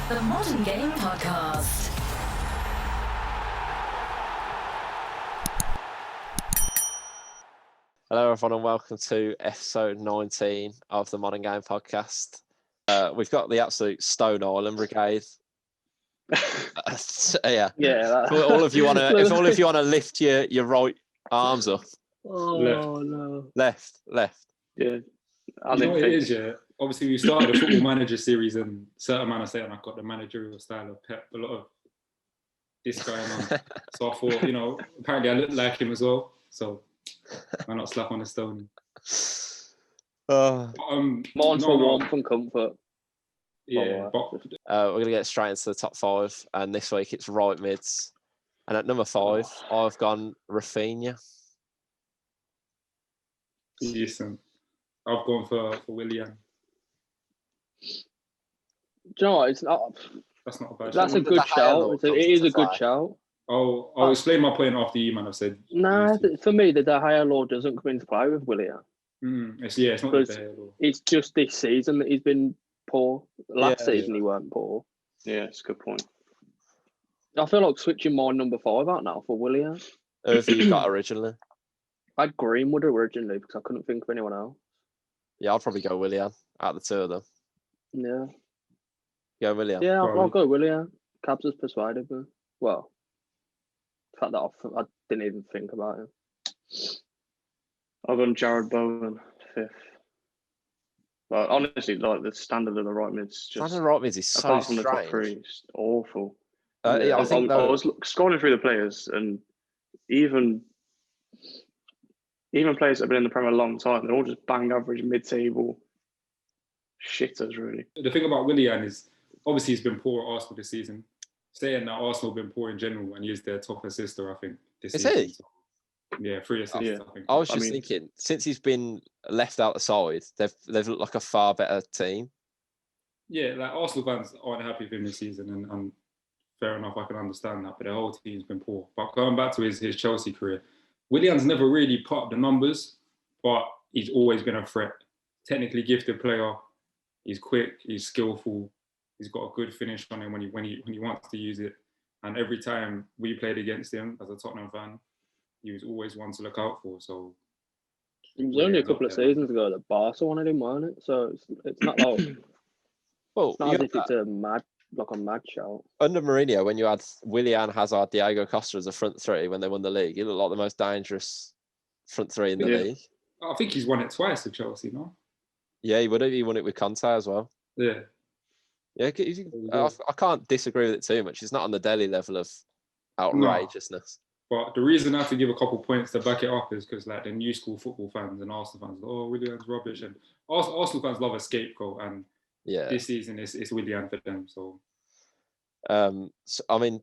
The Modern Game Podcast. Hello, everyone, and welcome to episode 19 of the Modern Game Podcast. We've got the absolute Stone Island Brigade. Yeah. If all of you want to lift your right arms up. No. Left. Yeah. You know what it is, yeah? Obviously, we started the Football Manager series, and certain man are saying I've got the managerial style of Pep, a lot of this going on. So I thought, apparently I look like him as well. So why not slap on the stone? Mine's for warmth and comfort. Yeah, but we're going to get straight into the top five, and this week it's right mids. And at number 5, I've gone Rafinha. decent. I've gone for Willian. Do you know what? It's not. That's not a bad That's shout. a good shout. It is a good shout. I'll explain my point after you, man. I've said. Nah, for me, the De Gea law doesn't come into play with Willian. It's not the De Gea law. It's just this season that he's been poor. Last season he weren't poor. Yeah, it's a good point. I feel like switching my number 5 out now for Willian. Who have you got originally? I had Greenwood originally because I couldn't think of anyone else. Yeah, I'd probably go Willian out of the two of them. Yeah. Go Willian. Yeah, I'll go Willian. Cabs has persuaded me. Well, the fact that I didn't even think about him. I've gone Jared Bowen 5th. But honestly, like the standard of the right mid's just Standard right mids is so apart from the top strange. 3, it's awful. I was scrolling through the players, and even players that have been in the Premier a long time, they're all just bang average, mid-table shitters, really. The thing about Willian is, obviously, he's been poor at Arsenal this season. Saying that Arsenal have been poor in general, and he's their top assister, I think, this Is season. he? So, yeah, 3 assists, Yeah. I think. I was just thinking, since he's been left out the side, they've looked like a far better team. Yeah, like Arsenal fans aren't happy with him this season, and fair enough, I can understand that. But the whole team's been poor. But going back to his Chelsea career, Willian's never really put up the numbers, but he's always been a threat. Technically gifted player. He's quick. He's skillful. He's got a good finish on him when he wants to use it. And every time we played against him as a Tottenham fan, he was always one to look out for. So It was only a couple of seasons ago that Barca wanted him, wasn't it? So it's not like Well, it's not as if it's a mad shout. under Mourinho, when you had Willian, Hazard, Diego Costa as a front three when they won the league, he looked like the most dangerous front three in the league. I think he's won it twice with Chelsea, no? Yeah, he would have. He won it with Conte as well. Yeah. Yeah, I can't disagree with it too much. He's not on the Delhi level of outrageousness. But the reason I have to give a couple points to back it up is because like the new school football fans and Arsenal fans, Willian's rubbish, and Arsenal fans love a scapegoat, and this season it's Willian for them. So, I mean,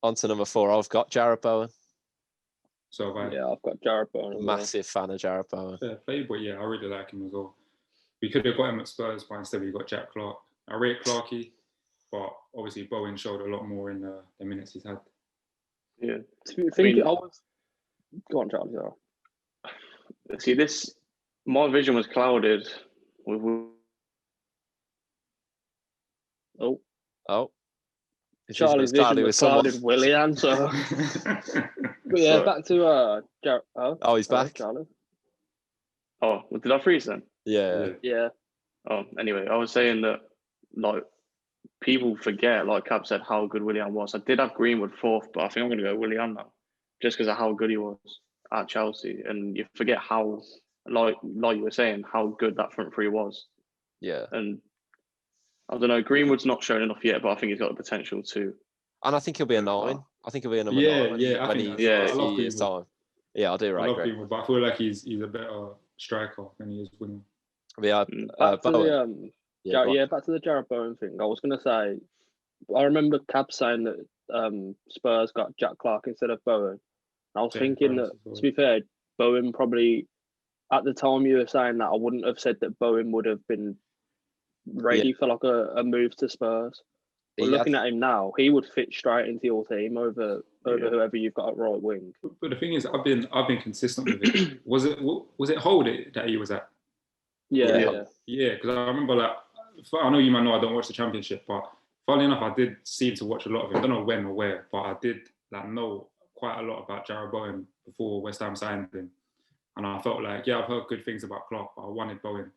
on to number 4. I've got Jared Bowen. So I've got Jared Bowen. Massive fan of Jared Bowen. Fair play, but yeah, I really like him as well. We could have got him at Spurs, but instead we got Jack Clark. I rate Clarkey, but obviously Bowen showed a lot more in the minutes he's had. Yeah. Go on, Charlie. See, my vision was clouded with. Charlie's vision was clouded Willian. So, but yeah, back to Jared. He's back. Charlie. Oh, did I freeze then? Yeah. Oh, anyway, I was saying that like people forget, like Cap said, how good Willian was. I did have Greenwood 4th, but I think I'm going to go Willian now, just because of how good he was at Chelsea, and you forget how, like you were saying, how good that front three was. Yeah. And I don't know, Greenwood's not shown enough yet, but I think he's got the potential to. And I think he'll be a 9. I think he'll be a number 9 I love years' time. Yeah, I do. I love Greenwood, but I feel like he's a better striker than he is winner. Yeah, back to the Jared Bowen thing. I was going to say, I remember Cab saying that Spurs got Jack Clark instead of Bowen. I was thinking that, to be fair, Bowen probably, at the time you were saying that, I wouldn't have said that Bowen would have been ready for like a move to Spurs. But looking at him now, he would fit straight into your team over whoever you've got at right wing. But the thing is, I've been consistent with it. Was it Hold It that he was at? Yeah, because I remember, like, I know you might know I don't watch the Championship, but Funnily enough, I did seem to watch a lot of him. I don't know when or where, but I did know quite a lot about Jarrod Bowen before West Ham signed him. And I felt like, I've heard good things about Klopp, but I wanted Bowen.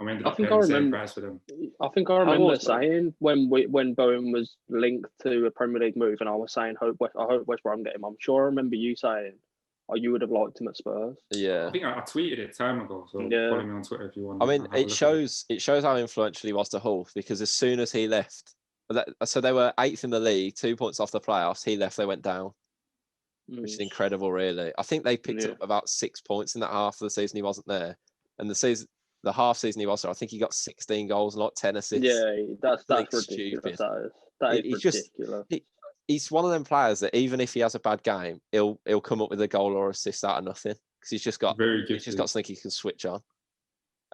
And we ended up paying the same price for them. I think I remember saying when Bowen was linked to a Premier League move, and I was saying, I hope West Brom get him. I'm sure I remember you saying, you would have liked him at Spurs. Yeah. I think I tweeted it time ago, so follow me on Twitter if you want. I mean, it shows how influential he was to Hull, because as soon as he left, so they were 8th in the league, 2 points off the playoffs. He left, they went down, which is incredible, really. I think they picked up about 6 points in that half of the season he wasn't there, and the half season he was there, I think he got 16 goals and 10 assists. Yeah, that's ridiculous. That is ridiculous. He's one of them players that even if he has a bad game, he'll come up with a goal or assist out of nothing, because he's just got something he can switch on.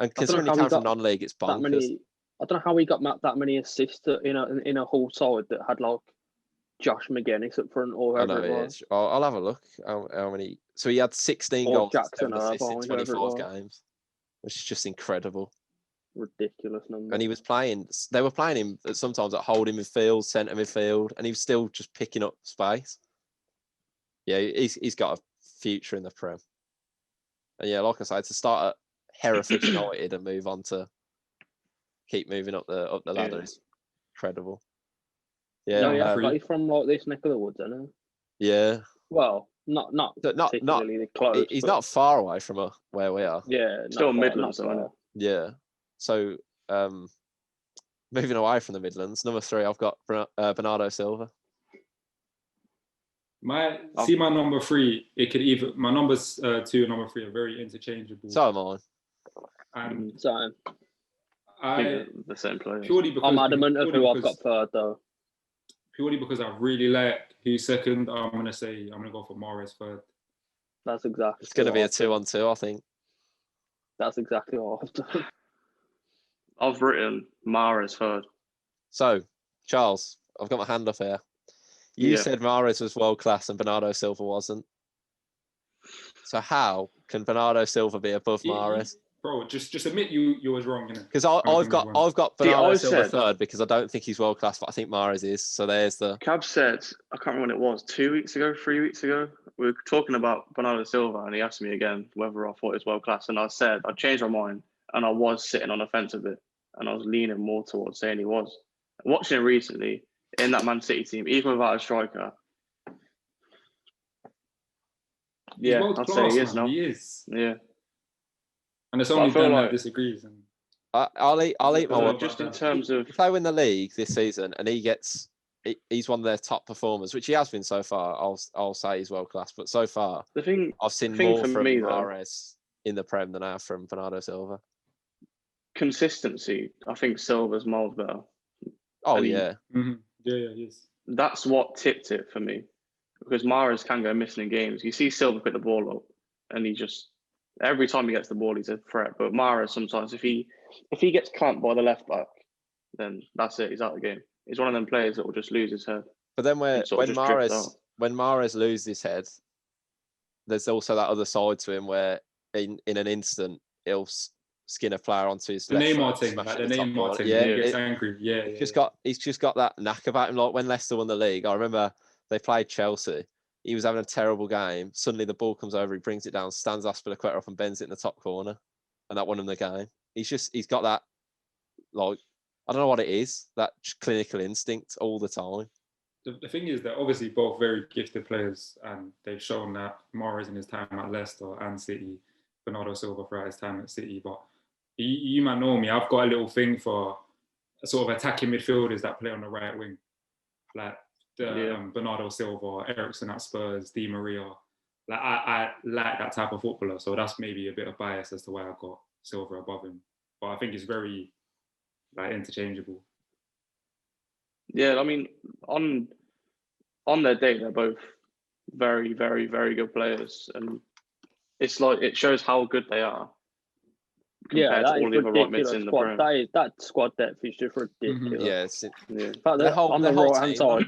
And considering he came from non-league, it's bonkers. I don't know how he got that many assists in a Hull side that had Josh McGuinness up front or whoever it was. I'll have a look. How many? So he had 16 goals and 7 assists in 24 games, which is just incredible. Ridiculous number. And they were playing him sometimes at holding midfield, centre midfield, and he was still just picking up space. Yeah, he's got a future in the Prem. And like I said, to start at Hereford United and move on to keep moving up the ladder is incredible. Yeah, but he's from this neck of the woods, isn't he? Yeah. Well, not particularly close. He's not far away from where we are. Yeah, still Midlands, isn't it? Yeah. So, moving away from the Midlands, number 3, I've got Bernardo Silva. My number 3, it could either my numbers 2 and number 3 are very interchangeable. So am I. And the same player. Purely because I'm adamant of who I've got third, though. Purely because I really like who's second. I'm gonna go for Mahrez third. That's exactly. It's gonna be a 2-on-2, I think. That's exactly what I've done. I've written Mahrez third. So, Charles, I've got my hand up here. You said Mahrez was world class and Bernardo Silva wasn't. So how can Bernardo Silva be above Mahrez? Bro, just admit you was wrong, innit? Because I've got Bernardo Silva third because I don't think he's world class, but I think Mahrez is. So there's the. Cab said, I can't remember when it was, 2 weeks ago, 3 weeks ago. We were talking about Bernardo Silva, and he asked me again whether I thought he was world class, and I said I changed my mind, and I was sitting on the fence a bit, and I was leaning more towards saying he was. Watching him recently in that Man City team, even without a striker. I'd say he is now. He is. Yeah. And it's only Dan that disagrees. And I'll eat my word. Just in terms of if they win the league this season and he's one of their top performers, which he has been so far, I'll say he's world class. But so far, I've seen more from Mahrez in the Prem than I have from Bernardo Silva. Consistency, I think Silva's miles better. Oh, yeah. Mm-hmm. Yeah, he is. That's what tipped it for me. Because Mahrez can go missing in games. You see Silva pick the ball up, and he just every time he gets the ball, he's a threat. But Mahrez sometimes, if he gets clamped by the left back, then that's it. He's out of the game. He's one of them players that will just lose his head. But then when Mahrez loses his head, there's also that other side to him where in an instant he'll skin a player onto his left Neymar thing, like the Neymar thing. Yeah, he gets angry. Yeah, he's just got that knack about him. Like when Leicester won the league, I remember they played Chelsea. He was having a terrible game. Suddenly the ball comes over, he brings it down, stands Aspilicueta up and bends it in the top corner, and that won him the game. He's got that, like, I don't know what it is, that clinical instinct all the time. The thing is that obviously both very gifted players, and they've shown that Mahrez in his time at Leicester and City, Bernardo Silva throughout his time at City. But you might know me, I've got a little thing for sort of attacking midfielders that play on the right wing, like Bernardo Silva, Eriksen at Spurs, Di Maria. Like I like that type of footballer, so that's maybe a bit of bias as to why I've got Silva above him. But I think it's very interchangeable. Yeah, I mean, on their day, they're both very, very, very good players, and it's like it shows how good they are. Compared to all the other right mids in the Prem. That squad depth is just ridiculous. Mm-hmm. Yeah, In fact, on the right hand side,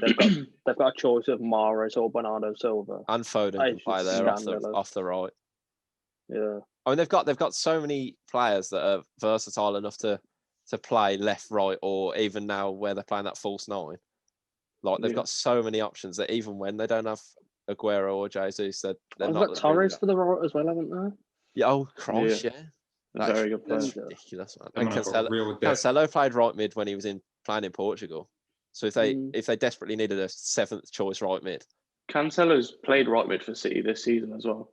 they've got a choice of Mahrez or Bernardo Silva, and Foden can play there off the right. Yeah, I mean they've got so many players that are versatile enough to to play left, right, or even now where they're playing that false nine. Like they've got so many options that even when they don't have Aguero or Jesus, they're They've not. got Torres for the right as well, haven't they? Yeah, oh Christ, yeah. Very good player. That's ridiculous, man. Them And man have got real depth. Cancelo played right mid when he was playing in Portugal. So if they desperately needed a 7th choice right mid, Cancelo's played right mid for City this season as well.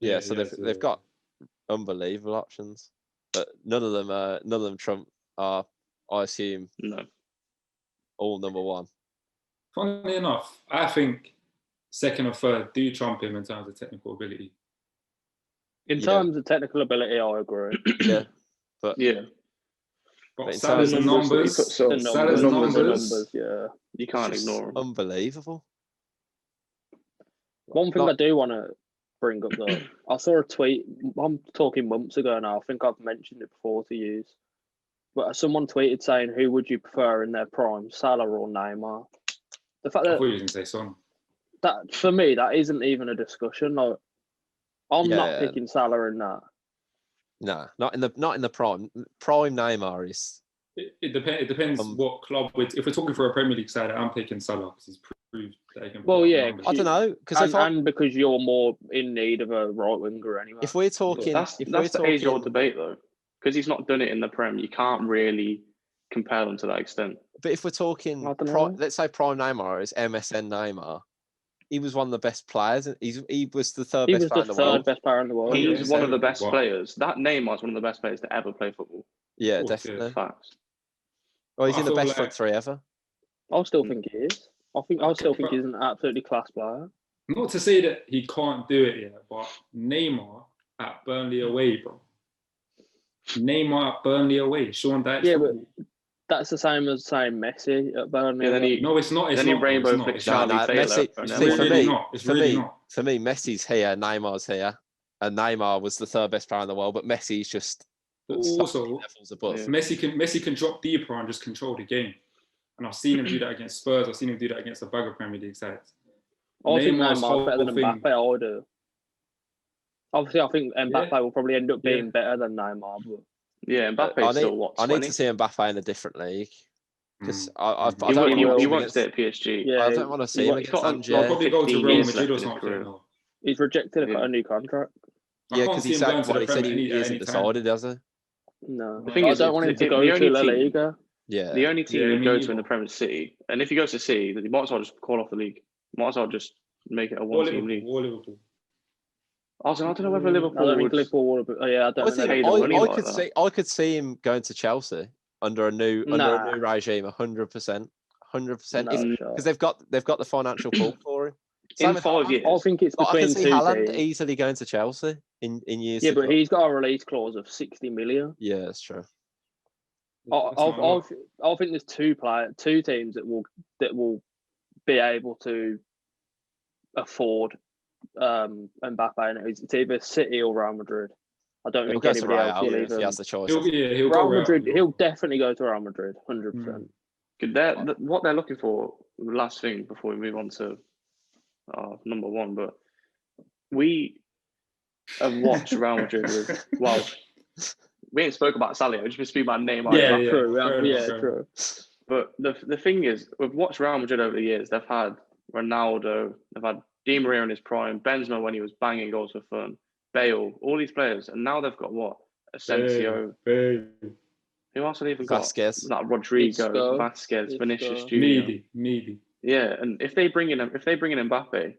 Yeah, so they've got unbelievable options, but none of them Trump are, I assume, all number one. Funnily enough, I think second or third do trump him in terms of technical ability. In terms of technical ability, I agree. Yeah, but But in Salah's terms of numbers, The numbers, yeah, you can't ignore them. Unbelievable. One thing I do want to bring up though, I saw a tweet. I'm talking months ago now. I think I've mentioned it before to use, but someone tweeted saying, "Who would you prefer in their prime, Salah or Neymar?" The fact I that thought you were going to say Son. that for me, that isn't even a discussion. Like, I'm not picking Salah in that. No, not in the prime. Prime Neymar is. It depends what club. If we're talking for a Premier League side, I'm picking Salah because he's proved that he can. Well, yeah, I don't know because because you're more in need of a right winger anyway. If we're talking, that's the age-old debate though, because he's not done it in the Prem. You can't really compare them to that extent. But if we're talking, let's say prime Neymar is MSN Neymar. He was one of the best players. He was the third best player in the world. Best player in the world. He's one of the best players. That Neymar's one of the best players to ever play football. Yeah, definitely. Facts. Well, he's in the best front three ever. I still think he is. I still think he's an absolutely class player. Not to say that he can't do it yet, but Neymar at Burnley away, bro. Neymar at Burnley away. Sean Dyche. Yeah, but that's the same as saying Messi at Burnley. Yeah, no, it's not. It's then not. he rainbow flicks Charlie Taylor. Messi, for me, Messi's here, Neymar's here, and Neymar was the third best player in the world, but Messi's just also levels above. Yeah. Messi can drop deeper and just control the game, and I've seen him do that against Spurs. I've seen him do that against the bigger Premier League sides. I think Neymar's better than Mbappe. I do. Obviously, I think Mbappe will probably end up being better than Neymar. But yeah, Mbappe's still what? 20? I need to see Mbappe in a different league because he won't stay at PSG. Yeah, I don't want to see him against Angers. I'll probably go to Real Madrid or something. He's rejected a new contract. Yeah, because he said he isn't decided, has he? No, the thing is, I don't want him to go to La Liga. Yeah, the only team he'd go to in the Premier City, and if he goes to City, then he might as well just call off the league. Might as well just make it a one-team league. Or Liverpool. I don't know whether Liverpool would. Oh yeah, I could see him going to Chelsea under a new regime, 100%, 100%, because they've got the financial pull for him. In 5 years, I think it's between I can see two Haaland teams. easily going to Chelsea in years. Yeah, but he's got a release clause of 60 million. Yeah, that's true. I think there's two teams that will be able to afford Mbappe, and it's either City or Real Madrid. I don't think anybody else will even. He has the choice. Real Madrid. He'll definitely go to Real Madrid, 100%. What they're looking for. Last thing before we move on to number one, but we have watched Real Madrid with. Well, we ain't spoke about Salah. We just been speaking about Neymar. True. But the thing is, we've watched Real Madrid over the years. They've had Ronaldo. They've had Di Maria in his prime, Benzema when he was banging goals for fun, Bale, all these players, and now they've got what? Asensio. Bale. Who else have they even got? Vasquez. Like Rodrigo, Vasquez, Vinicius Junior. Meaty. Yeah, and if they bring in Mbappe,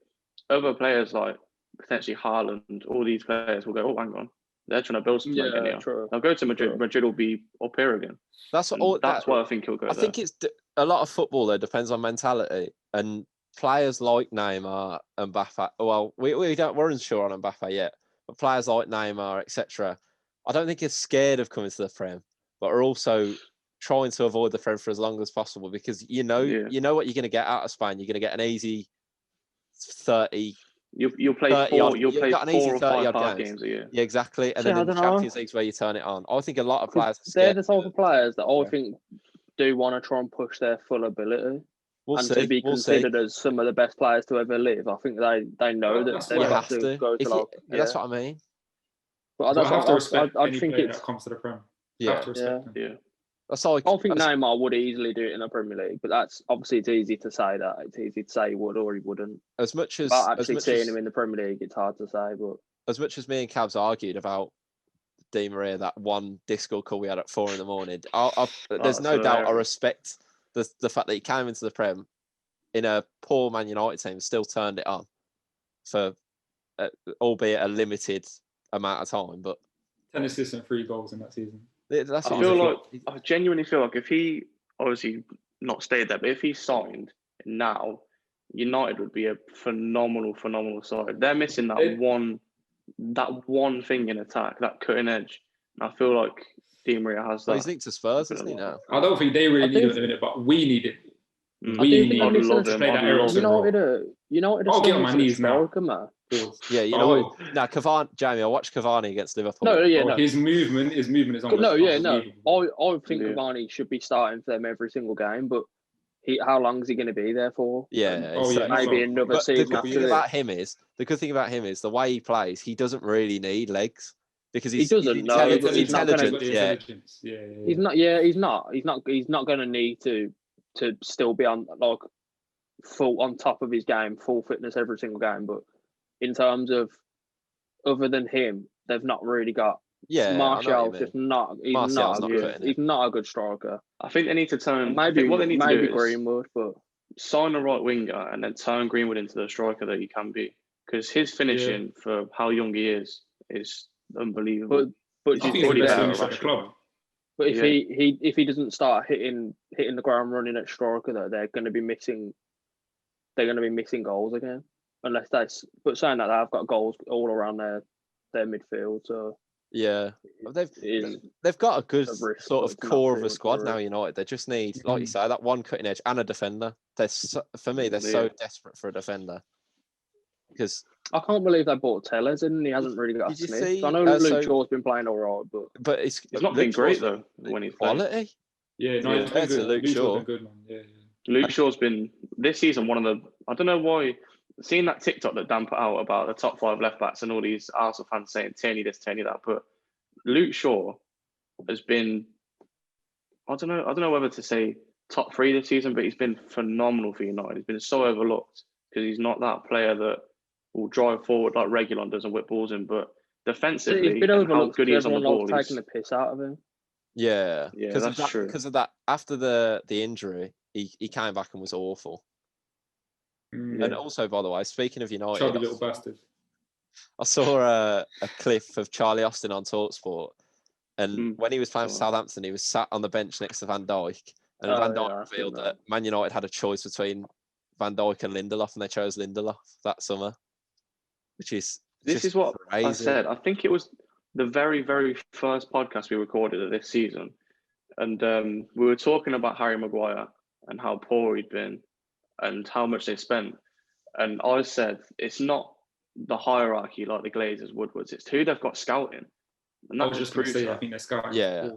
other players like potentially Haaland, all these players will go, oh, hang on, they're trying to build something again here. True. They'll go to Madrid. Madrid will be up here again. That's why I think he'll go. I think it's a lot of football there depends on mentality and. Players like Neymar and Mbappe, well, we're unsure on Mbappe yet, but players like Neymar, etc., I don't think are scared of coming to the Prem, but are also trying to avoid the Prem for as long as possible because you know what you're going to get out of Spain. You're going to get an easy 30. You'll play 4 or 5 games a year. Yeah, exactly. And then in the Champions League's where you turn it on. I think a lot of players they're the type of players that I think do want to try and push their full ability. To be considered as some of the best players to ever live, I think they know that they have to go to. That's what I mean. But I think it's that comes to the Prem. Yeah. That's like, I think Neymar would easily do it in the Premier League, but that's obviously it's easy to say that. It's easy to say he would or he wouldn't. As much as But actually seeing him in the Premier League, it's hard to say. But as much as me and Cabs argued about Di Maria, that one Discord call we had at 4 a.m, there's no doubt I respect the fact that he came into the Prem in a poor Man United team, still turned it on for albeit a limited amount of time. But 10 assists and 3 goals in that season. I genuinely feel like if he obviously not stayed there, but if he signed now, United would be a phenomenal side. They're missing that one thing in attack, that cutting edge. And I feel like Di Maria has that. He's linked to Spurs, isn't he now? I don't think they really need it at the minute, but we need it. I'd love him. United I'll get on my knees now. Yeah, Now Jamie, I watched Cavani against Liverpool. His movement is on. I think Cavani should be starting for them every single game, but how long is he going to be there for? Maybe another season. The good thing about him is the way he plays. He doesn't really need legs because he's intelligent. He's not going to need to still be on like full on top of his game, full fitness every single game. But in terms of other than him, they've not really got. Martial's just not. He's not a good striker. I think they need to turn. Maybe what they need to do is Greenwood, but sign a right winger and then turn Greenwood into the striker that he can be. Because his finishing for how young he is unbelievable. But he's already better at the club. But if he doesn't start hitting the ground running at striker, though, they're going to be missing. They're going to be missing goals again, unless But saying that, they've got goals all around their midfield. So they've got a good sort of core of a squad now. United, they just need, like you say, that one cutting edge and a defender. For me, they're so desperate for a defender because. I can't believe they bought Tellez and he hasn't really got a sniff. I know Luke Shaw's been playing all right, but it's not been great though when he's playing. Quality. Yeah, no, compared to Luke Shaw. Good, man. Yeah. Luke Shaw's been this season one of the. I don't know why. Seeing that TikTok that Dan put out about the top 5 left backs and all these Arsenal fans saying Tierney this, Tierney that, but Luke Shaw has been. I don't know whether to say top 3 this season, but he's been phenomenal for United. He's been so overlooked because he's not that player that will drive forward like Reguilon does and whip balls in, but defensively, he's been overlooked. How good he is on the ball, taking the piss out of him. Yeah, that's true. Because of that, after the injury, he came back and was awful. And also, by the way, speaking of United, chubby little bastard. I saw a clip of Charlie Austin on TalkSport, and when he was playing for Southampton, he was sat on the bench next to Van Dijk, and Van Dijk revealed that Man United had a choice between Van Dijk and Lindelof, and they chose Lindelof that summer, which is this is what crazy. I said. I think it was the very, very first podcast we recorded of this season, and we were talking about Harry Maguire and how poor he'd been and how much they spent, and I said it's not the hierarchy like the Glazers, Woodwards. It's who they've got scouting, and I was just going to say I think they're scouting. Yeah,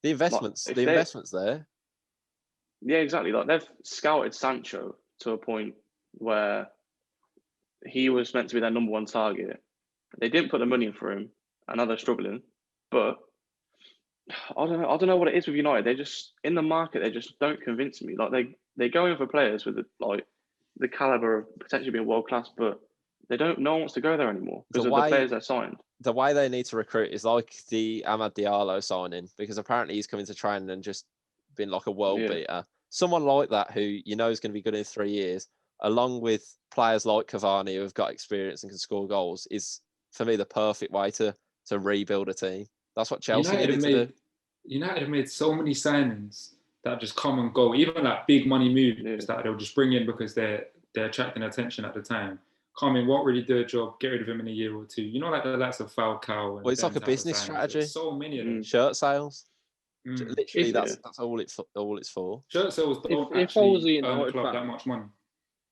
the investments there. Yeah, exactly. Like they've scouted Sancho to a point where he was meant to be their number 1 target. They didn't put the money in for him, and now they're struggling. But I don't know what it is with United. They just in the market. They just don't convince me. Like they go in for players with the caliber of potentially being world class, but they don't. No one wants to go there anymore because of the players they signed. The way they need to recruit is like the Amad Diallo signing, because apparently he's coming to training and just been like a world beater. Someone like that who is going to be good in 3 years, along with players like Cavani who have got experience and can score goals, is for me the perfect way to rebuild a team. That's what Chelsea needed to do. United have made so many signings that just come and go. Even like big money moves that they'll just bring in because they're attracting attention at the time. Come in, won't really do a job, get rid of him in a year or 2. You know, like the likes of Falcao. Well, it's like a business strategy. There's so many of them. Shirt sales. Literally, that's all it's for. Shirt sales don't if I was actually a earn the United club fan, that much money.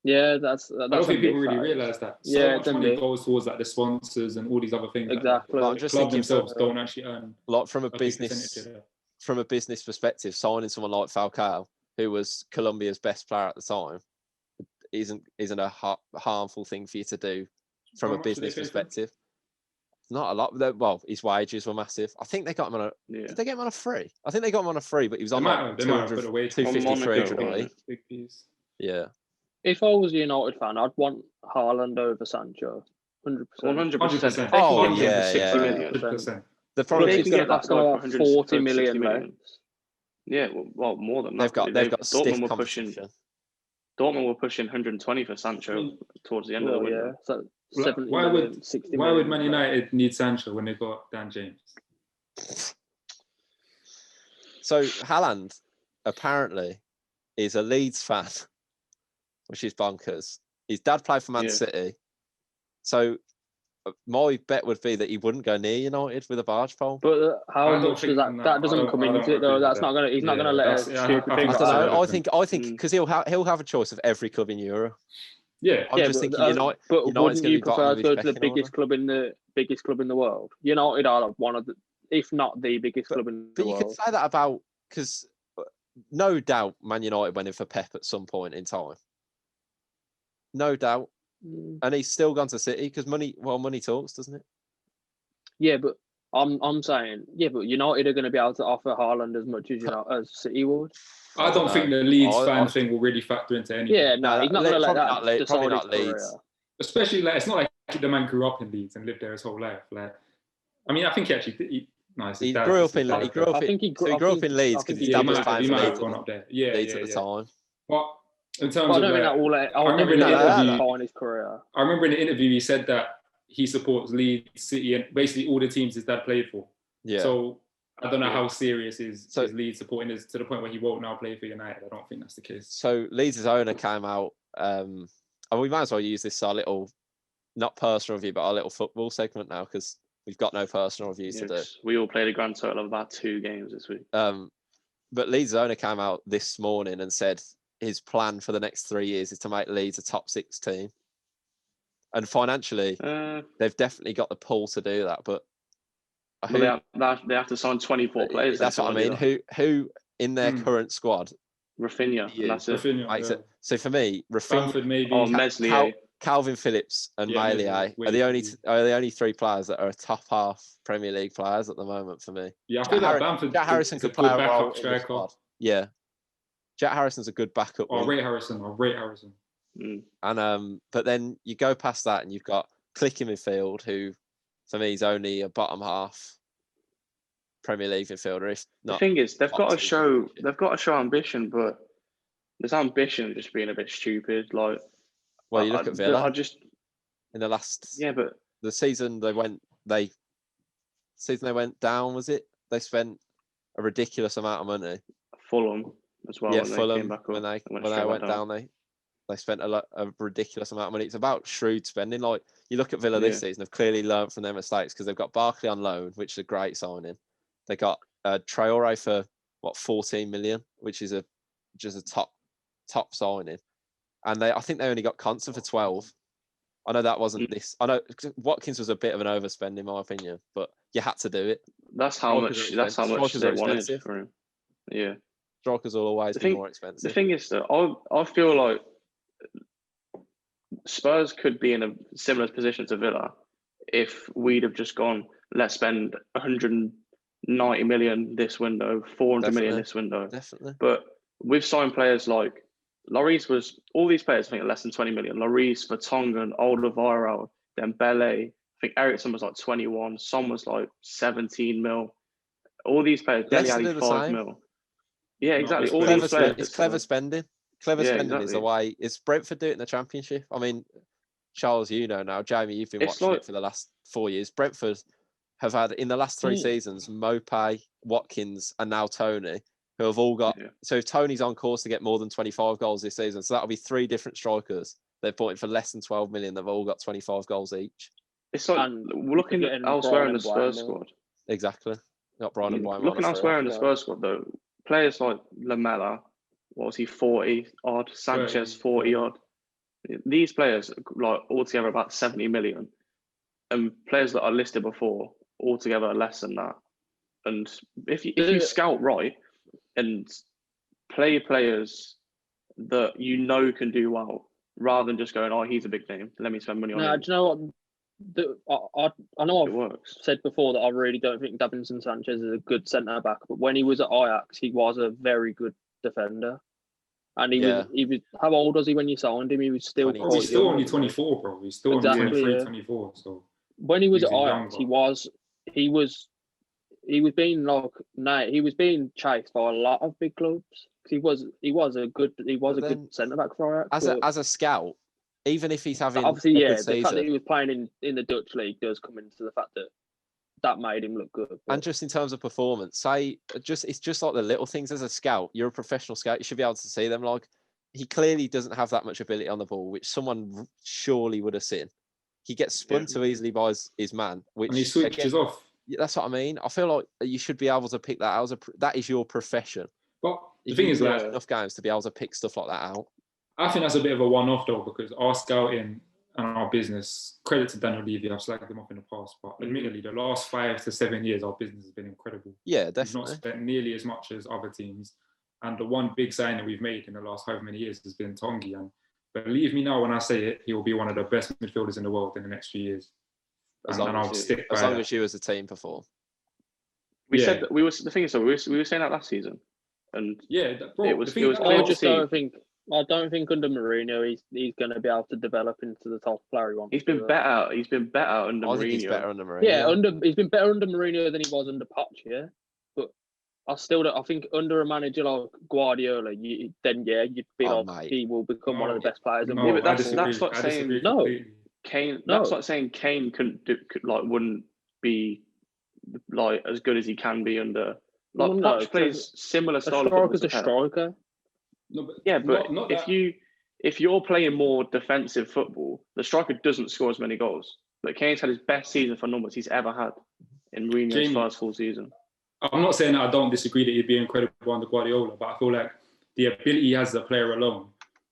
Yeah, that's I don't think people really realise that. So much money big. goes towards like the sponsors and all these other things. Exactly. Like, the club themselves don't actually earn. Like from a business perspective, signing someone like Falcao, who was Colombia's best player at the time, isn't a harmful thing for you to do from a business perspective. Not a lot. Well, his wages were massive. I think they got him on a. Yeah. Did they get him on a free? I think they got him on a free, but he was They on might like have, 200, put a wage 250, 300 Monaco, a week. big piece. Yeah. If I was a United fan, I'd want Haaland over Sancho. 100%. 100%. Oh, If they can get him yeah, for 60 yeah. million. 100%. The If problem they is can going get to that cost guy them for about 160 40 million million. less. Yeah, well, more than that. they've got stiff Dortmund were pushing. competition. Dortmund were pushing 120 for Sancho towards the end of the window. Yeah, so 70 Why million, would 60 why million. would Man United need Sancho when they've got Dan James? So Haaland apparently is a Leeds fan, which is bonkers. His dad played for Man City. So my bet would be that he wouldn't go near United with a barge pole. But how much does that doesn't come into it though? That's not gonna. He's not gonna let a stupid thing. I don't know. I think because he'll have a choice of every club in Europe. Yeah, I'm just thinking United. But United's wouldn't you prefer to go to the biggest biggest club in the world? United are like one of the, if not the biggest club in the world. But you could say that about, because no doubt Man United went in for Pep at some point in time. No doubt. And he's still gone to City because money talks, doesn't it? Yeah, but I'm saying, but United are going to be able to offer Haaland as much as City would. I don't think the Leeds fan thing will really factor into anything. Yeah, no, he's not going to let that decide his career. Leeds. Especially, like, it's not like the man grew up in Leeds and lived there his whole life. Like, I mean, I think he actually. He grew up in Leeds because his dad was playing for Leeds. Gone up there. Yeah, Leeds at the time. But in terms of, I remember in the interview in his career. I remember in the interview he said that he supports Leeds, City, and basically all the teams his dad played for. Yeah. So I don't know how serious is Leeds supporting this to the point where he won't now play for United. I don't think that's the case. So Leeds' owner came out, and we might as well use this our little, not personal review, but our little football segment now, because we've got no personal reviews to do. We all played a grand total of about 2 games this week. But Leeds' owner came out this morning and said his plan for the next 3 years is to make Leeds a top 6 team. And financially, they've definitely got the pull to do that. But they have to sign 24 players. That's what I mean. Who in their current squad? Rafinha. That's it. Rafinha, so for me, Bamford maybe. Meslier. Calvin Phillips and Meslier are the only 3 players that are top half Premier League players at the moment for me. Yeah, I feel like Bamford. Jack Harrison could play a role in the striker. squad. Yeah, Jack Harrison's a good backup. I rate Harrison. And but then you go past that and you've got Click in midfield, who for me is only a bottom half Premier League midfielder. If not, the thing is, they've got to show ambition, but there's ambition just being a bit stupid. Like, well, you look at Villa. In the last, but the season they went down, was it? They spent a ridiculous amount of money. Fulham as well. Yeah, Fulham when they went down, they spent a ridiculous amount of money. It's about shrewd spending. Like, you look at Villa this season, they've clearly learned from their mistakes because they've got Barkley on loan, which is a great signing. They got Traore for 14 million, which is just a top signing. And I think they only got Conser for 12. I know that wasn't this. I know Watkins was a bit of an overspend in my opinion, but you had to do it. That's how much they wanted for him. Yeah. Strikers will always be more expensive. The thing is that I feel like Spurs could be in a similar position to Villa if we'd have just gone, let's spend 190 million this window, 400 million this window. Definitely. But we've signed players like Lloris all these players I think are less than 20 million. Lloris, Vertonghen, Alderweireld, Dembele. I think Eriksen was like 21. Son was like 17 mil. All these players, Dele Alli 5 mil. Yeah, exactly. All these players. It's clever spending. Spending is the way. It's Brentford do it in the Championship. I mean, Charles, you know now. Jamie, you've been watching it for the last 4 years. Brentford have had in the last 3 seasons Mopay, Watkins, and now Tony, who have all got. Yeah. So Tony's on course to get more than 25 goals this season. So that'll be 3 different strikers. They've bought in for less than 12 million. They've all got 25 goals each. It's like looking at elsewhere in the Spurs squad. Exactly. Not Brian and Brian. Looking elsewhere in the Spurs squad though, players like Lamela, what was he, 40 odd? Sanchez, 40 odd. These players, like altogether about 70 million, and players that are listed before altogether less than that. And if you scout right and play players that you know can do well, rather than just going, oh, he's a big name, let me spend money on him. Do you know what? I know It I've works. said before that I really don't think Davinson Sanchez is a good centre back, but when he was at Ajax, he was a very good defender. And he was. How old was he when you signed him? He was still. He's still only 24, bro. He's still only 23, 24. So when he was at Ajax, he was being chased by a lot of big clubs. He was a good centre back for Ajax. As a scout, even if he's having obviously, good the season, fact that he was playing in the Dutch league does come into the fact that made him look good. And just in terms of performance, it's just like the little things as a scout. You're a professional scout. You should be able to see them. Like, he clearly doesn't have that much ability on the ball, which someone surely would have seen. He gets spun too easily by his man, which and he switches off. That's what I mean. I feel like you should be able to pick that out. That is your profession. But the thing is, like, enough games to be able to pick stuff like that out. I think that's a bit of a one-off though, because our scouting and our business, credit to Daniel Levy, I've slagged him off in the past, but admittedly, the last 5 to 7 years, our business has been incredible. Yeah, definitely. We've not spent nearly as much as other teams. And the one big sign that we've made in the last however many years has been Tongi. And believe me now when I say it, he will be one of the best midfielders in the world in the next few years. As long as you as a team perform. Said that the thing is, so we were saying that last season. And I don't think under Mourinho he's going to be able to develop into the top player he wants. He's been better. He's been better under Mourinho. He's better under Mourinho. Yeah, he's been better under Mourinho than he was under Poch. Yeah, but I think under a manager like Guardiola, you'd be he will become one of the best players. No, but that's like saying Kane. That's like saying Kane wouldn't be like as good as he can be under. Like Poch plays similar style of football. A striker. No, but if you're playing more defensive football, the striker doesn't score as many goals. But Kane's had his best season for numbers he's ever had in Mourinho's first full season. I'm not saying that I don't disagree that he'd be incredible under Guardiola, but I feel like the ability he has as a player alone,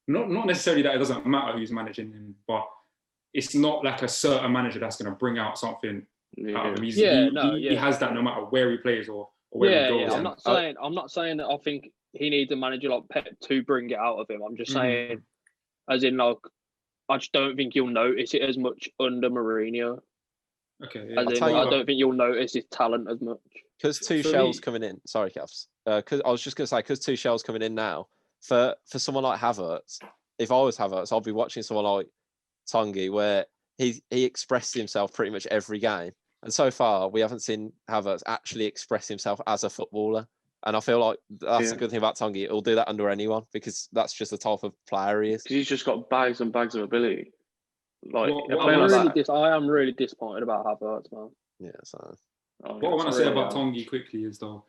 not necessarily that it doesn't matter who's managing him, but it's not like a certain manager that's going to bring out something out of him. He has that no matter where he plays or where he goes. Yeah. I'm not saying that I think he needs a manager like Pep to bring it out of him. I'm just saying, as in, like, I just don't think you'll notice it as much under Mourinho. Okay. Yeah. I don't think you'll notice his talent as much. Because Tuchel's coming in. Sorry, Cavs. Because I was just going to say, because Tuchel's coming in now, for someone like Havertz, if I was Havertz, I'll be watching someone like Tongi, where he expressed himself pretty much every game. And so far, we haven't seen Havertz actually express himself as a footballer. And I feel like that's a good thing about Tongi. He'll do that under anyone because that's just the type of player he is. He's just got bags and bags of ability. I am really disappointed about Havertz, man. Yeah, so. What I want to say about Tongi quickly is, though,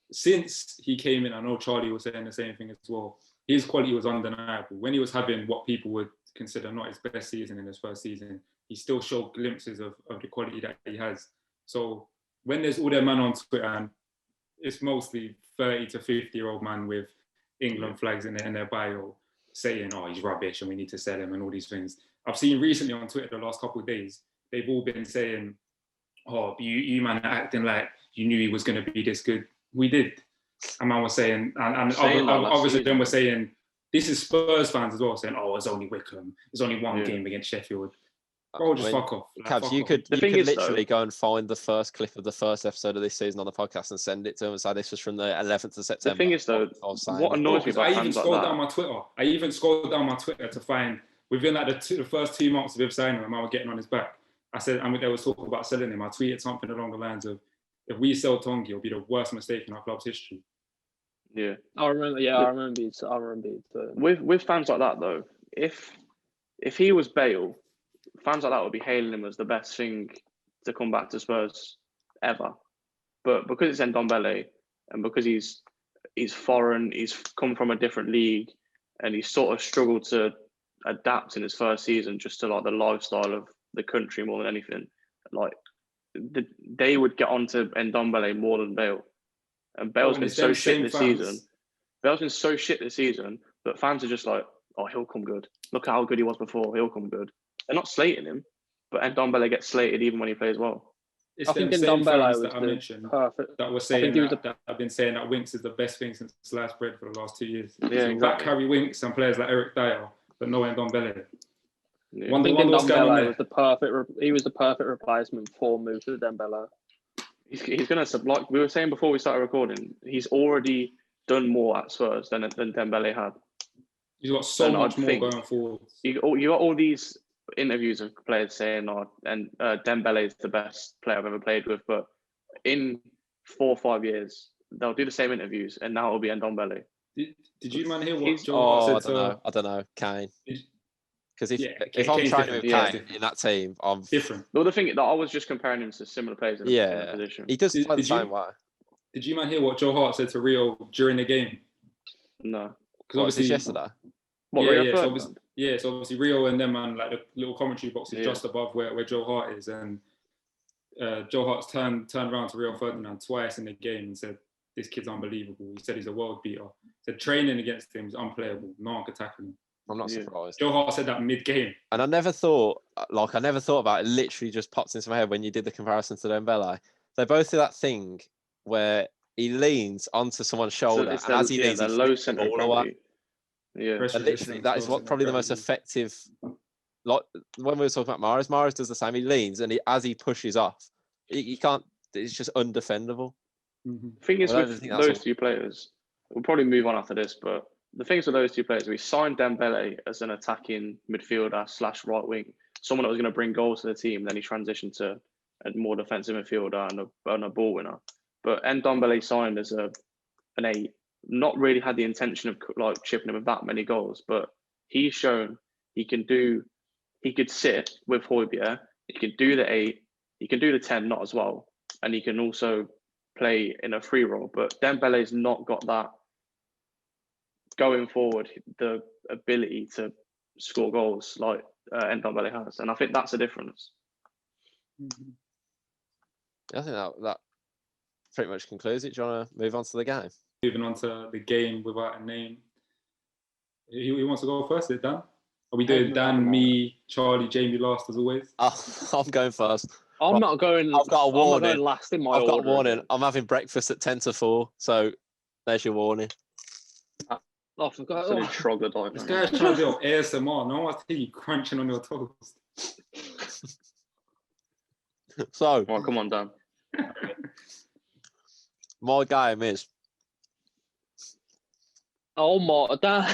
since he came in, I know Charlie was saying the same thing as well. His quality was undeniable. When he was having what people would consider not his best season in his first season, he still showed glimpses of the quality that he has. So when there's all their man on Twitter, and it's mostly 30 to 50-year-old man with England flags in their bio saying, oh, he's rubbish and we need to sell him and all these things. I've seen recently on Twitter the last couple of days, they've all been saying, oh, you man are acting like you knew he was going to be this good. We did. And man was saying, and others of them were saying, this is Spurs fans as well, saying, oh, it's only Wickham. There's only one game against Sheffield. Bro, just fuck off. Cabs, you could literally go and find the first clip of the first episode of this season on the podcast and send it to him and say this was from the 11th of September. The thing is, though, what annoys me about fans like that... I even scrolled down my Twitter to find, within like the first 2 months of him signing him, I was getting on his back. I said, and there was talk about selling him. I tweeted something along the lines of, if we sell Tongi, it'll be the worst mistake in our club's history. Yeah. I remember it. With fans like that, though, if he was Bale, fans like that would be hailing him as the best thing to come back to Spurs ever. But because it's Ndombele and because he's foreign, he's come from a different league, and he's sort of struggled to adapt in his first season just to like the lifestyle of the country more than anything. Like they would get onto Ndombele more than Bale. And Bale's been so shit this season. Bale's been so shit this season, but fans are just like, oh, he'll come good. Look how good he was before. He'll come good. They're not slating him, but Ndombele gets slated even when he plays well. It's the same fans that I mentioned that were saying that I've been saying that Winks is the best thing since sliced bread for the last 2 years. Yeah, exactly. Back Harry Winks and players like Eric Dyer, but no Ndombele. Yeah. Wonder Thinking what's going on Dembele there. was the perfect. He was the perfect replacement for move to Dembele. He's going to, like we were saying before we started recording, he's already done more at Spurs than Dembele had. He's got so And much I more think going forward. You got all these interviews of players saying, Dembele is the best player I've ever played with. But in 4 or 5 years, they'll do the same interviews, and now it'll be Ndombele. Did you man hear what He's- Joe Hart said? I don't know, Kane. Because if I'm Kane's training with different. Kane in that team, I'm different. Well, the thing that I was just comparing him to similar players in a position. he does play the Did you- same way. Did you man hear what Joe Hart said to Rio during the game? No. Because obviously yesterday. What, yeah, Rio yeah, Ferdinand? so obviously Rio and them, man, like the little commentary box is just above where Joe Hart is, and Joe Hart's turned around to Rio Ferdinand twice in the game and said, "This kid's unbelievable." He said he's a world beater. He said training against him is unplayable. No one could tackle him. I'm not surprised. Joe Hart said that mid-game. And I never thought about it. It literally just popped into my head when you did the comparison to Dembele. They both do that thing where he leans onto someone's shoulder, and as he leans, the he low flicks the centre of ball away. gravity. Yeah. And literally, that is what probably the most effective. Like when we were talking about Mahrez does the same. He leans, and as he pushes off, he can't. It's just undefendable. The thing is with those two players, we'll probably move on after this, but the thing is with those two players, we signed Dembele as an attacking midfielder / right wing, someone that was going to bring goals to the team. Then he transitioned to a more defensive midfielder and a ball winner. But Ndombele signed as an 8, not really had the intention of like chipping him with that many goals, but he's shown he could sit with Højbjerg, he could do the 8, he can do the 10 not as well, and he can also play in a free role. But Dembele's not got that going forward, the ability to score goals like Ndombele has, and I think that's a difference. I think that pretty much concludes it. Do you want to move on to the game? Moving on to the game without a name. Who wants to go first? Is it Dan? Are we doing Dan, me, Charlie, Jamie last as always? I'm going first. I'm not going. I've got a warning. I'm not going last in my I've got a order. warning. I'm having breakfast at 10 to 4, so there's your warning. Oh, I forgot. Absolute troglodyte. This guy's trying to do ASMR. No one's hear you crunching on your toast. So, Oh, come on, Dan. my game is Oh my God.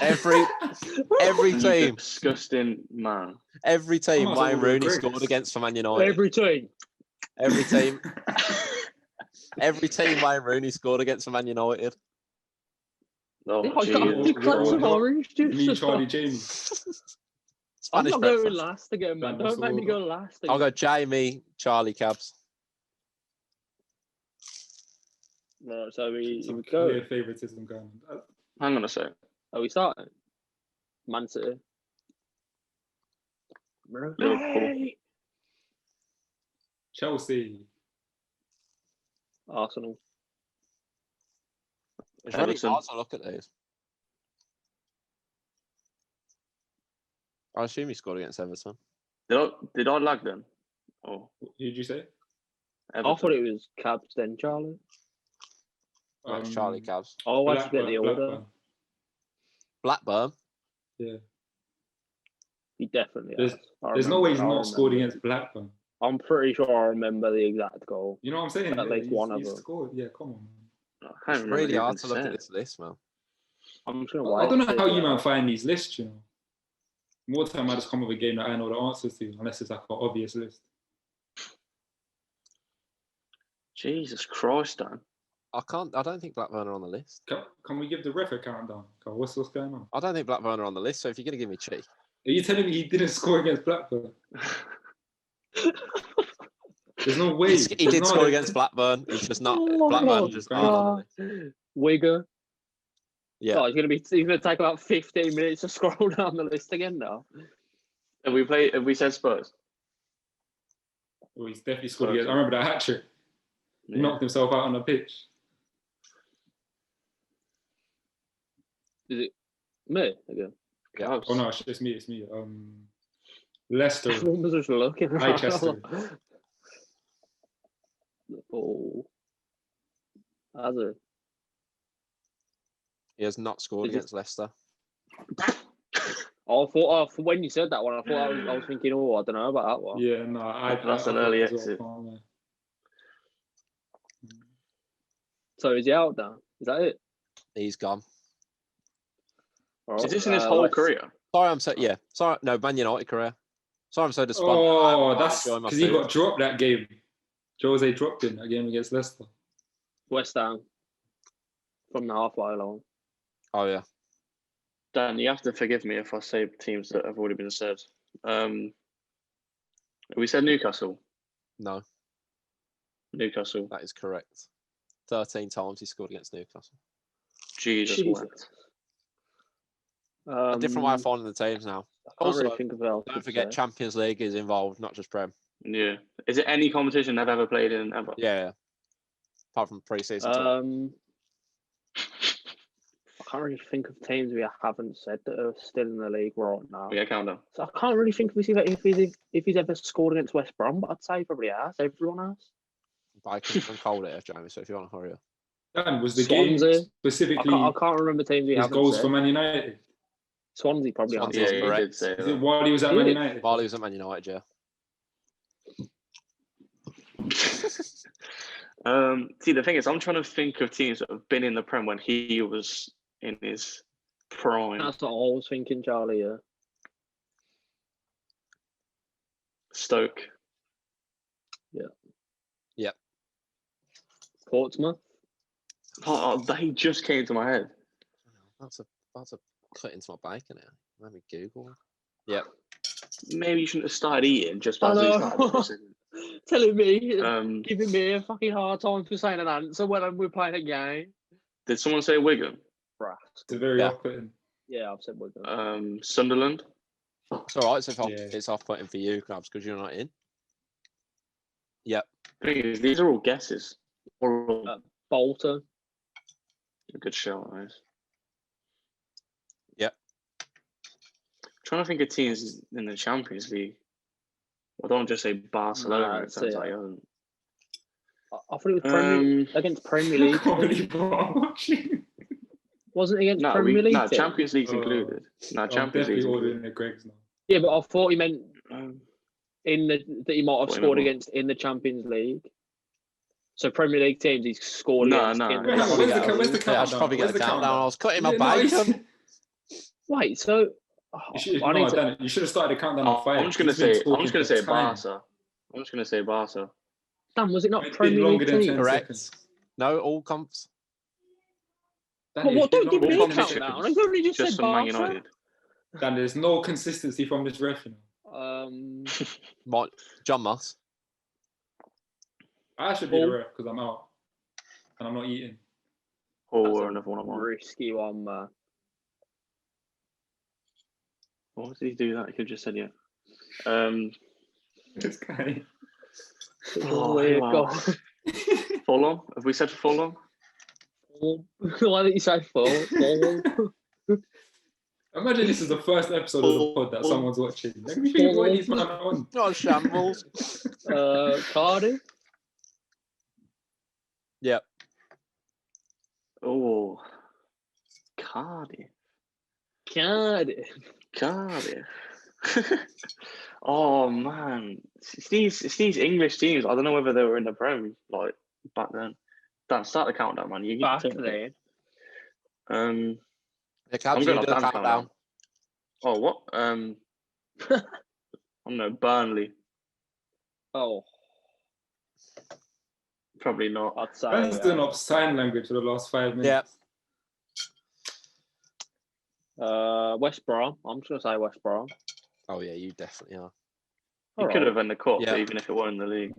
every You team, disgusting man. every team might as well Wayne do Rooney Chris. scored against for Man United. Every team. Every team Wayne Rooney scored against for Man United. Oh, I got you got some orange juice. Me, Charlie, Jamie. I'm Spanish not going breakfast. last again, man. What's Don't the make me order? go last again. I'll go Jamie, Charlie, Cabs. Right, so we Some go. clear favouritism going on. Hang on a sec. Are we starting? Man City. Liverpool. Chelsea. Arsenal. It's really Everton. hard to look at these. I assume he scored against Everton. Did I lag then? Oh, Who did you say? I thought it was Cabs then Charlie. It's Charlie, Cabs. Oh, I forget the order. Blackburn. Blackburn. Yeah. He definitely There's- has. There's no way he's I not remember. scored against Blackburn. I'm pretty sure I remember the exact goal. You know what I'm saying? At least one of he's them. scored. Yeah, come on, man. I can't It's remember really who hard even to look said at it. this list, man. I'm just gonna I wait. don't know to how see you it. man find these lists, you know. More time I just come with a game that I know the answers to, unless it's like an obvious list. Jesus Christ, Dan. I don't think Blackburn are on the list. Can we give the ref a countdown? What's going on? I don't think Blackburn are on the list, so if you're going to give me cheek. Are you telling me he didn't score against Blackburn? There's no way. He did score against Blackburn. It's just not. Oh my Blackburn just aren't on the list. Wigan. Yeah. Oh, he's gonna take about 15 minutes to scroll down the list again now. Have we said Spurs? Well, he's definitely scored against. I remember that hat trick. He knocked himself out on the pitch. Is it me again? Yeah. Oh no, it's me. Leicester. Everyone was just looking. Leicester. Oh. Has it? He has not scored Is it- against Leicester. For when you said that one, I was thinking, I don't know about that one. Yeah, no, That's an early exit. So is he out now? Is that it? He's gone. Is this in his whole career? Sorry, I'm so Sorry, no, Man United career. Sorry, I'm so despondent. Oh, that's because he got dropped that game. Jose dropped him that game against Leicester. West Ham from the halfway line. Oh yeah. Dan, you have to forgive me if I say teams that have already been said. We said Newcastle. No. Newcastle. That is correct. 13 times he scored against Newcastle. Jesus. A different way of finding the teams now. I can't really think of else. Don't forget, Champions League is involved, not just Prem. Yeah. Is it any competition they've ever played in ever? Yeah. Apart from pre-season. I can't really think of teams we haven't said that are still in the league right now. Yeah, count them. So I can't really think if he's ever scored against West Brom, but I'd say he probably has. Everyone has. But I can call it, Jamie. So if you want to hurry up. Dan, was the Swansea. game specifically? I can't remember teams we haven't goals said. for Man United. Swansea probably has. Yeah, you did say that. While he was at Man United. While he was at Man United, yeah. See, the thing is, I'm trying to think of teams that have been in the Prem when he was in his prime. That's what I was thinking, Charlie. Yeah. Stoke. Yeah. Portsmouth. Oh, they just came to my head. That's a cut into my bacon now. Let me Google. Yeah. Maybe you shouldn't have started eating just by started. Telling me, giving me a fucking hard time for saying an answer when we're playing a game. Did someone say Wigan? Brass. It's very off-putting. Yeah, I've said Wigan. Sunderland. It's all right. So it's off-putting for you, Crabs, because you're not in. Yep. These are all guesses. Bolton. A good show, guys. Yep. Trying to think of teams in the Champions League. Well, don't just say Barcelona. Nah, it sounds like I thought it was against Premier League. Wasn't it against Premier League? No, Champions League's included. No, Champions League's included. The Gregs now. Yeah, but I thought he meant that he might have scored against in the Champions League. So Premier League teams he's scored against. Where's the countdown? I should probably get the countdown. I was cutting my bacon. Wait, so You should have started the countdown on 5. I'm just gonna say Barca. I'm just gonna say Barca. Dan, was it not Premier League team? Correct. No, all comps. What? Don't give me a countdown. I only just said Man Barca. United. Dan, there's no consistency from this ref. What? John Moss. I should be the ref because I'm out and I'm not eating. Or another one. Risky one, man. Why did he do that? He could have just said yeah. This guy. Fulham? Have we said Fulham? Why did you say Fulham? Imagine this is the first episode of the pod that someone's watching. Let me think what he's on. Not shambles. Cardiff? Yep. Oh. Cardiff. Oh man, it's these English teams. I don't know whether they were in the Prem like back then. Dan, start the countdown, man. You back then. I'm going to the countdown. Oh, what? I don't know. Burnley. Oh, probably not. I'd say. Ben's doing up sign language for the last 5 minutes. Yeah. West Brom. I'm just gonna say West Brom. Oh yeah, you definitely are. You could have in the cup, even if it weren't in the league.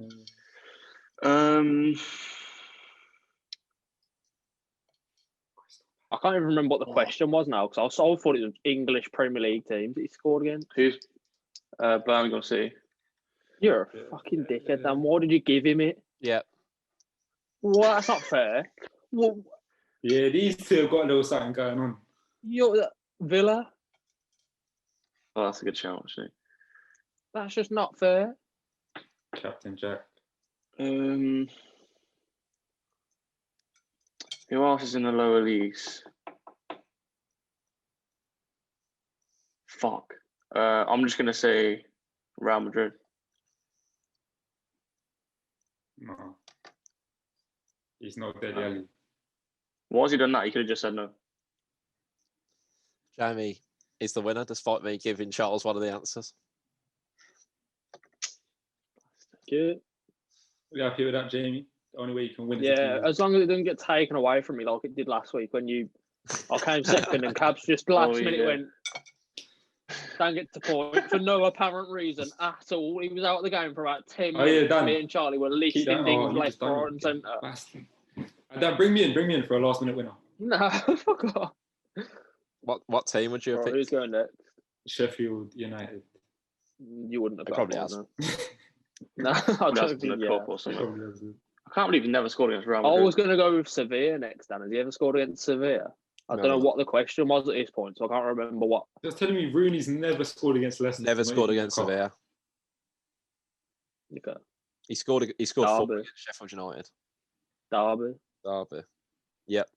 I can't even remember what the question was now because I thought it was English Premier League teams that he scored against. Who's Birmingham City? You're a fucking dickhead, Dan. Why did you give him it? Yeah. Well, that's not fair. Well, yeah, these two have got a little something going on. You're Villa. Oh, that's a good shout, actually. That's just not fair. Captain Jack. Who else is in the lower leagues? Fuck. I'm just gonna say Real Madrid. No. He's not Dele Alli. Why has he done that? He could have just said no. Jamie is the winner, despite me giving Charles one of the answers. Good. You happy with that, Jamie? The only way you can win is Yeah, as long as it doesn't get taken away from me like it did last week when I came second and Cabs just last minute went, don't get to point for no apparent reason at all. He was out of the game for about 10 minutes. Dan. Me and Charlie were listing things left, right and centre. Dan, bring me in for a last minute winner. No, fuck off. What team would you have picked? Who's going next? Sheffield United. You wouldn't have. Probably has. No, I don't think or something. I can't believe he never scored against Real Madrid. I was going to go with Sevilla next, Dan. Has he ever scored against Sevilla? I don't know what the question was at this point, so I can't remember what. Just telling me Rooney's never scored against Leicester. Never scored against Sevilla. Okay. He scored 4 against Sheffield United. Derby. Yep.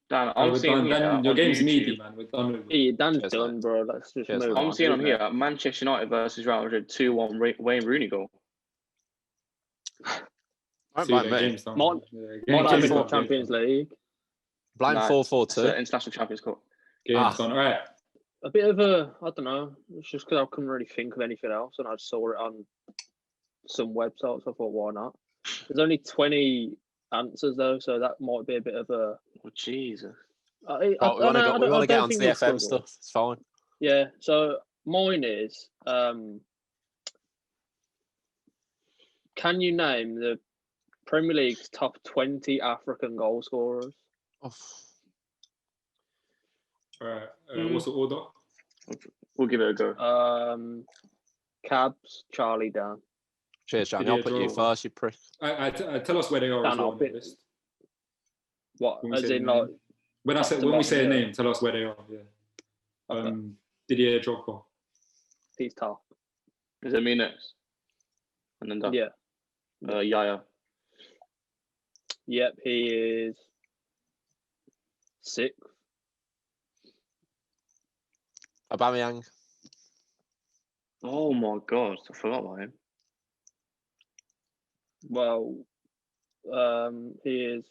Dan, I'm seeing your game's meaty, man. We're done with it. Yeah, Dan's done, bro. Let's just move on. I'm seeing on here Manchester United versus Real Madrid 2-1 Wayne Rooney goal. Don't blame me. Might have been Champions League. Blame 4-4-2. International Champions Cup. Game's gone. All right. A bit of I don't know. It's just because I couldn't really think of anything else, and I saw it on some websites. So I thought, why not? There's only 20 answers though, so that might be a bit of a. Oh, Jesus. We want to get onto the FM stuff. It's fine. Yeah. So mine is. Can you name the Premier League's top 20 African goal scorers? Oh. All right. What's the order? We'll give it a go. Cabs, Charlie, Dan. Cheers, Jamie. I'll put you first, you prick. Tell us where they are. Dan, on the list. What? As in, like. When we say a name, tell us where they are. Yeah. Okay. Didier Drogba. He's top. Is it me next? And then Dan. Yeah. Yaya. Yep, he is 6th. Aubameyang. Oh my God, I forgot about him. Well, he is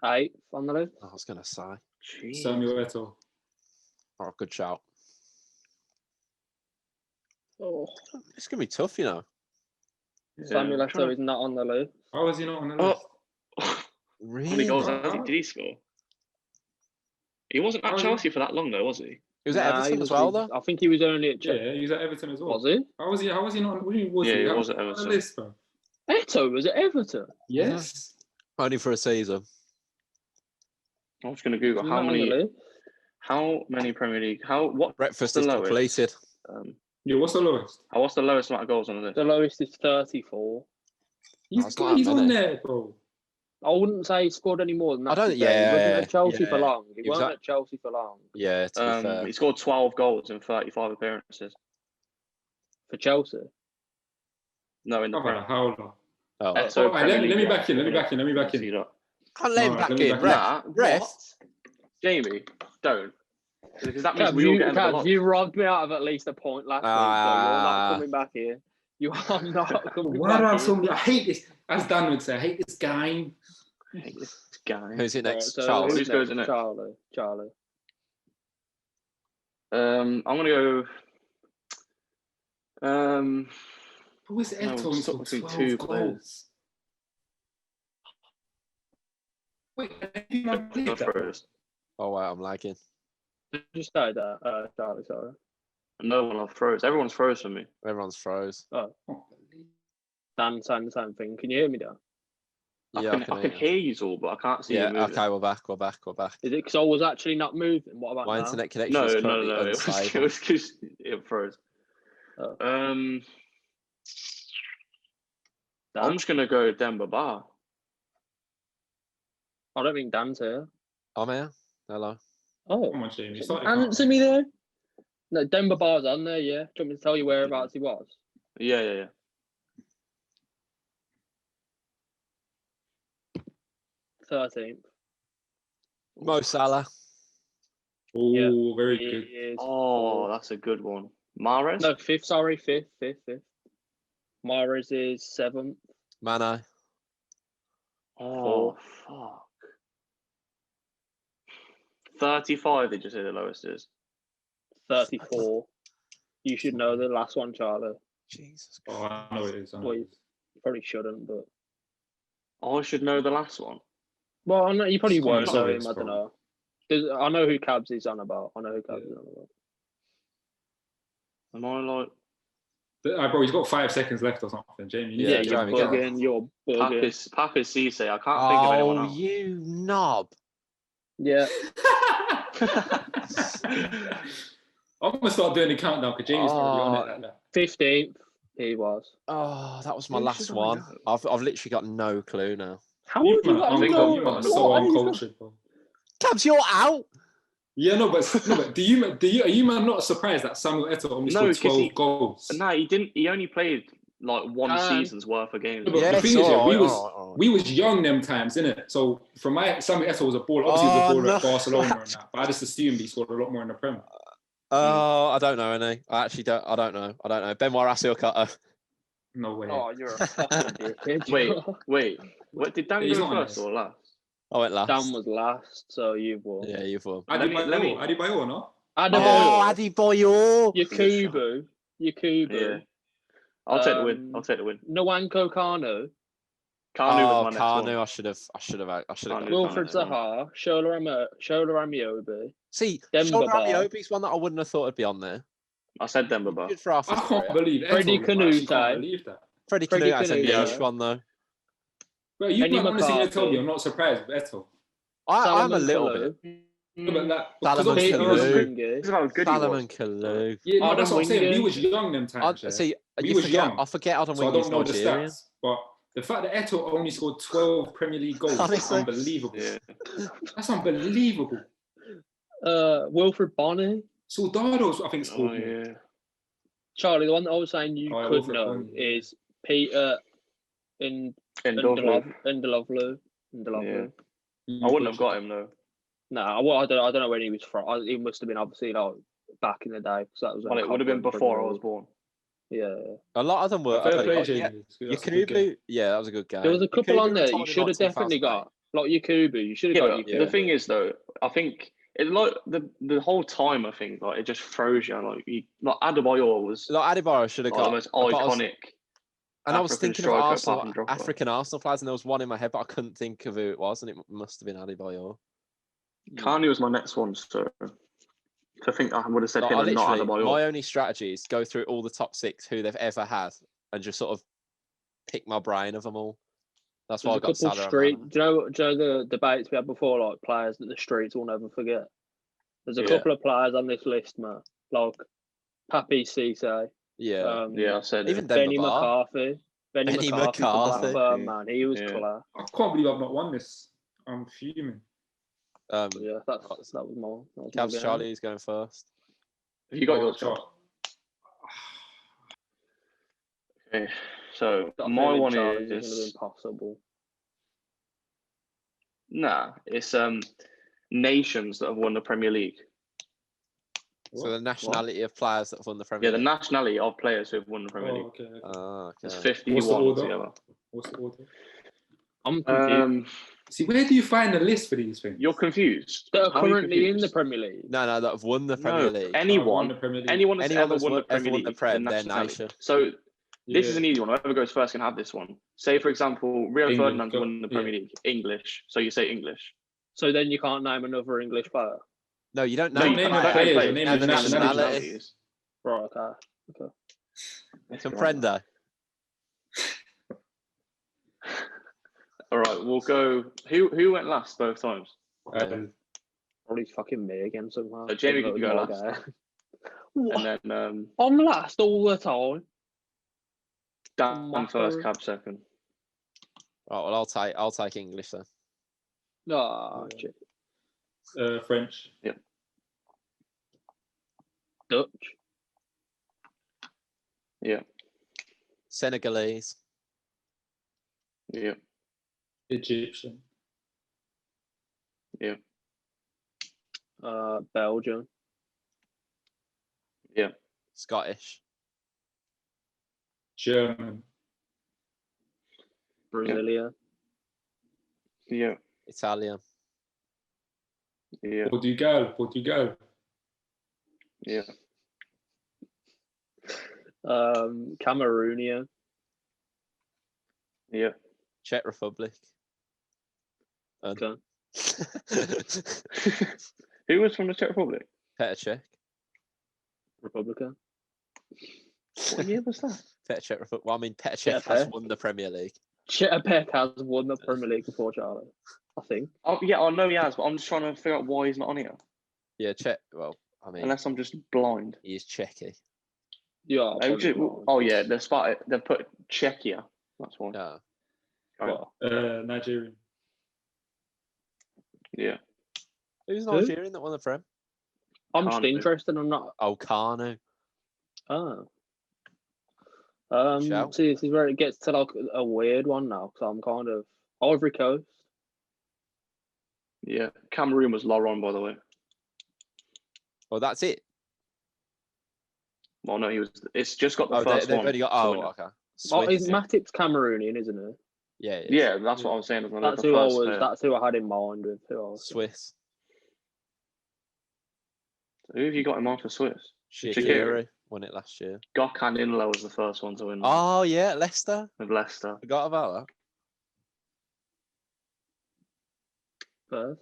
8th on the list. I was going to say. Jeez. Samuel Eto'o. Oh, good shout. Oh, it's going to be tough, you know. Samuel Eto'o is not on the list. How is he not on the list? Really? How many goals did he score? He wasn't at Chelsea for that long, though, was he? He was at Everton as well, though. I think he was only at Chelsea. Yeah, he was at Everton as well. Was he? How was he not? He was at Everton. On the list, bro. Eto'o was at Everton? Yes. Only for a season. I'm just going to Google how many Premier League. What breakfast is completed. Yeah, what's the lowest? What's the lowest amount of goals on the list? The lowest is 34. He's on there, bro. I wouldn't say he scored any more than that. I don't. He wasn't at Chelsea for long. He wasn't at Chelsea for long. Yeah, to be fair. He scored 12 goals in 35 appearances for Chelsea. No, in the Premier. Hold on. Let me back in. Can't let him back in. Ref. Jamie, don't. Because that means we all get a lot. You robbed me out of at least a point last week, so you're not coming back here. You are not coming back here. I hate this. As Dan would say, I hate this game. Who's it next? Charlie. Who's goes next? Charlie. I'm gonna go. Who is Eto'o? Stuck between 2 players. Wait, oh wow, I'm lagging. Just say that, Charlie. Sorry. No one froze. Everyone's froze for me. Everyone's froze. Oh. Dan saying the same thing. Can you hear me, Dan? Yeah, I can hear you all, but I can't see you moving. Okay, we're back. Is it because I was actually not moving? What about my now? internet connection is currently unstable. It was because it froze. Oh. I'm just going to go Demba Ba. I don't think Dan's here. I'm here. Hello. Oh. Come on, Jamie. Answer me there. No, Demba Ba's on there, yeah. Do you want me to tell you whereabouts he was? Yeah. 13th. Mo Salah. Oh, very He good. is Oh, fourth. that's a good one. Mahrez? No, fifth. Sorry, fifth. Mahrez is seventh. Mane. Oh, fuck. 35, did you say the lowest is? 34. You should know the last one, Charlie. Jesus Oh, I know it is. I know Well, it you is. probably shouldn't, but I should know the last one. well, I know you probably It's common won't know sense, him. I don't bro. know. I know who Cabs is on about. Is on about. Am I like... Bro, he's got 5 seconds left or something, Jamie. Yeah, Yeah, you're Jamie, go on. bugging. You're bugging. Papis Cisse. I can't think of anyone Oh, else. you knob. Yeah. I'm gonna start doing the countdown because Jamie's probably on it like that. 15th, he was. Oh, that was my Who last should I one. know? I've literally got no clue now. How You would you man, got you man are no? so What? uncultured, bro. Cabs, you're out. Yeah, no, but are you man not surprised that Samuel Eto'o only No, scored 12 goals? No, he didn't. He only played like one Um, season's worth of games. No, but Yeah, the thing is, all we right, was all right. we was young them times, innit? So from Samuel Eto'o was a baller. Obviously, he was a baller at Barcelona and that. But I just assumed he scored a lot more in the Prem. Oh, I don't know any. I actually don't. I don't know. Benoit Rassil-Cutter. No way. Oh, you're a fucking dickhead. Wait. What did Dan He's go not first nice. or last? I went last. Dan was last, so you won. Yeah, you've won. Let me- Adebayor, no? Oh, Adebayor. Yakubu. Yeah. I'll take the win. Nwankwo Kanu. Kanu was my next Kanu, one. I should have Kanu. Wilfred Kanu. Zaha. Shola Amiobi. See, Demba Shoulder Ba. Amiobi's one that I wouldn't have thought would be on there. I said Demba Ba. Good for half I his can't career. believe Freddie Eto'o. I actually Canute. can't believe that. Freddie Freddie Canute, that's a Canute, niche yeah. one though. But you Kenny man honestly gonna tell me McCarthy. I'm not surprised with Eto'o. I'm a Salomon little Kalou. bit. No, but like, Salomon because Peter Kalou. Ospingy. This is how good he Salomon was. Kalou. Yeah, no, Adam that's what I'm saying. We Wingate. was young them times. Yeah. See, We you was forget. young. I forget Adam So I Wingate don't know the Nigerian. stats, but the fact that Eto'o only scored 12 Premier League goals is Honestly. unbelievable. Yeah. That's unbelievable. Wilfred Bonny. Soldado's, I think, Oh, scored more. yeah. Charlie, the one that I was saying you Oh, yeah, could Wilfred know Bonny. is Peter Ndovlu. Ndelovlu. Yeah. I wouldn't have got him though. No, I don't know when he was from. He must have been obviously like back in the day because that was. Well, it would have been before I was born. Yeah. A lot of them were. Fair play, yeah, Jamie. That's a good game. Yakubu, yeah, that was a good game. There was a couple Yakubu on there that you retired in, should like, have definitely 2008. got. Like Yakubu, you should have Yeah, got but Yakubu. the thing is though, I think it like the whole time. I think like it just throws you. Like Adebayor was Like Adebayor should have like, the got. most but I was- iconic. And I was African thinking of striker Arsenal, apart from Drogba. African Arsenal players, and there was one in my head, but I couldn't think of who it was, and it must have been Adebayor. Kanu was my next one, so I think I would have said Like, him and not Adebayor. my only strategy is go through all the top 6 who they've ever had, and just sort of pick my brain of them all. That's why I There's a got couple Salah. street. Do you know the debates we had before, like players that the streets will never forget? There's a Yeah. couple of players on this list, man. Like Papi Cisse. Yeah, Yeah, I said even it. Demba Benny Ba. McCarthy. Benny Benny McCarthy for McCarthy. Blackburn, man. He was Yeah. class. I can't believe I've not won this. I'm fuming. Yeah, that was more. Cavs Charlie is going first. Have you got Oh, yours, John? chart. Okay, so my one is impossible. it's nations that have won the Premier League. So the nationality of players that have won the Premier Yeah, the League. nationality of players who have won the Premier League. Okay. There's Okay. 51 What's the order? together. What's the order? I'm confused. See, where do you find the list for these things? You're confused. That How are are you currently in the confused? Premier League. No, that have won the Premier No, League. anyone, the Premier League. anyone that's Anyone ever that's won the ever Premier won the League, Prem, the they're nationality. nation. So this is Yeah. an easy one. Whoever goes first can have this one. Say, for example, Rio England, Ferdinand's go- won the Premier yeah. League. English. So you say English. So then you can't name another English player. No, you don't know. No, Don't you name can't the name players, players. you name No, the the nationality. nationality. Right, okay. Comprendo. All right, we'll go. Who went last both times? Probably fucking me again somehow. So Jamie can go last. What? And then I'm last all the time. Dan first, Cab second. Right, well, I'll take English then. No, French. Dutch. Yeah. Senegalese. Yeah. Egyptian. Yeah. Belgium. Yeah. Scottish. German. Brazilian. Yeah. Italian. Yeah. Portugal. Yeah. Cameroonian. Yeah. Czech Republic. Okay. Who was from the Czech Republic? Petr Cech. Republican. What year was that? Petr Cech Republic. Well, I mean, Petr Cech Petr. has won the Premier League. Cheddar Peck has won the Premier League before Charlie, I think. Oh yeah, I know he has, but I'm just trying to figure out why he's not on here. Yeah, Czech. Well, I mean, Unless I'm just blind. he is Czechy. Yeah. Oh yeah, they put Czechia. That's why. Yeah. Well, Nigerian. Yeah. Who's Nigerian that won the Prem? I'm just Kanu. interested. I'm not. Oh, Kanu. Oh. Shout. See, this is where it gets to like a weird one now, because I'm kind of Ivory Coast. Yeah. Cameroon was Laurent, by the way. Well, that's it. Well, no, he was. It's just got the Oh, first they've one. already got. to Oh, win it. okay. Oh, Swiss. Matip's Cameroonian, isn't it? Yeah. it is. Yeah, that's what I was saying. That's who I was. That's who I had in mind with. Who I was. Swiss. Who have you got in mind for Swiss? Shaqiri won it last year. Gökhan Inler was the first one to win. Oh yeah, Leicester. With Leicester. Forgot about that. First.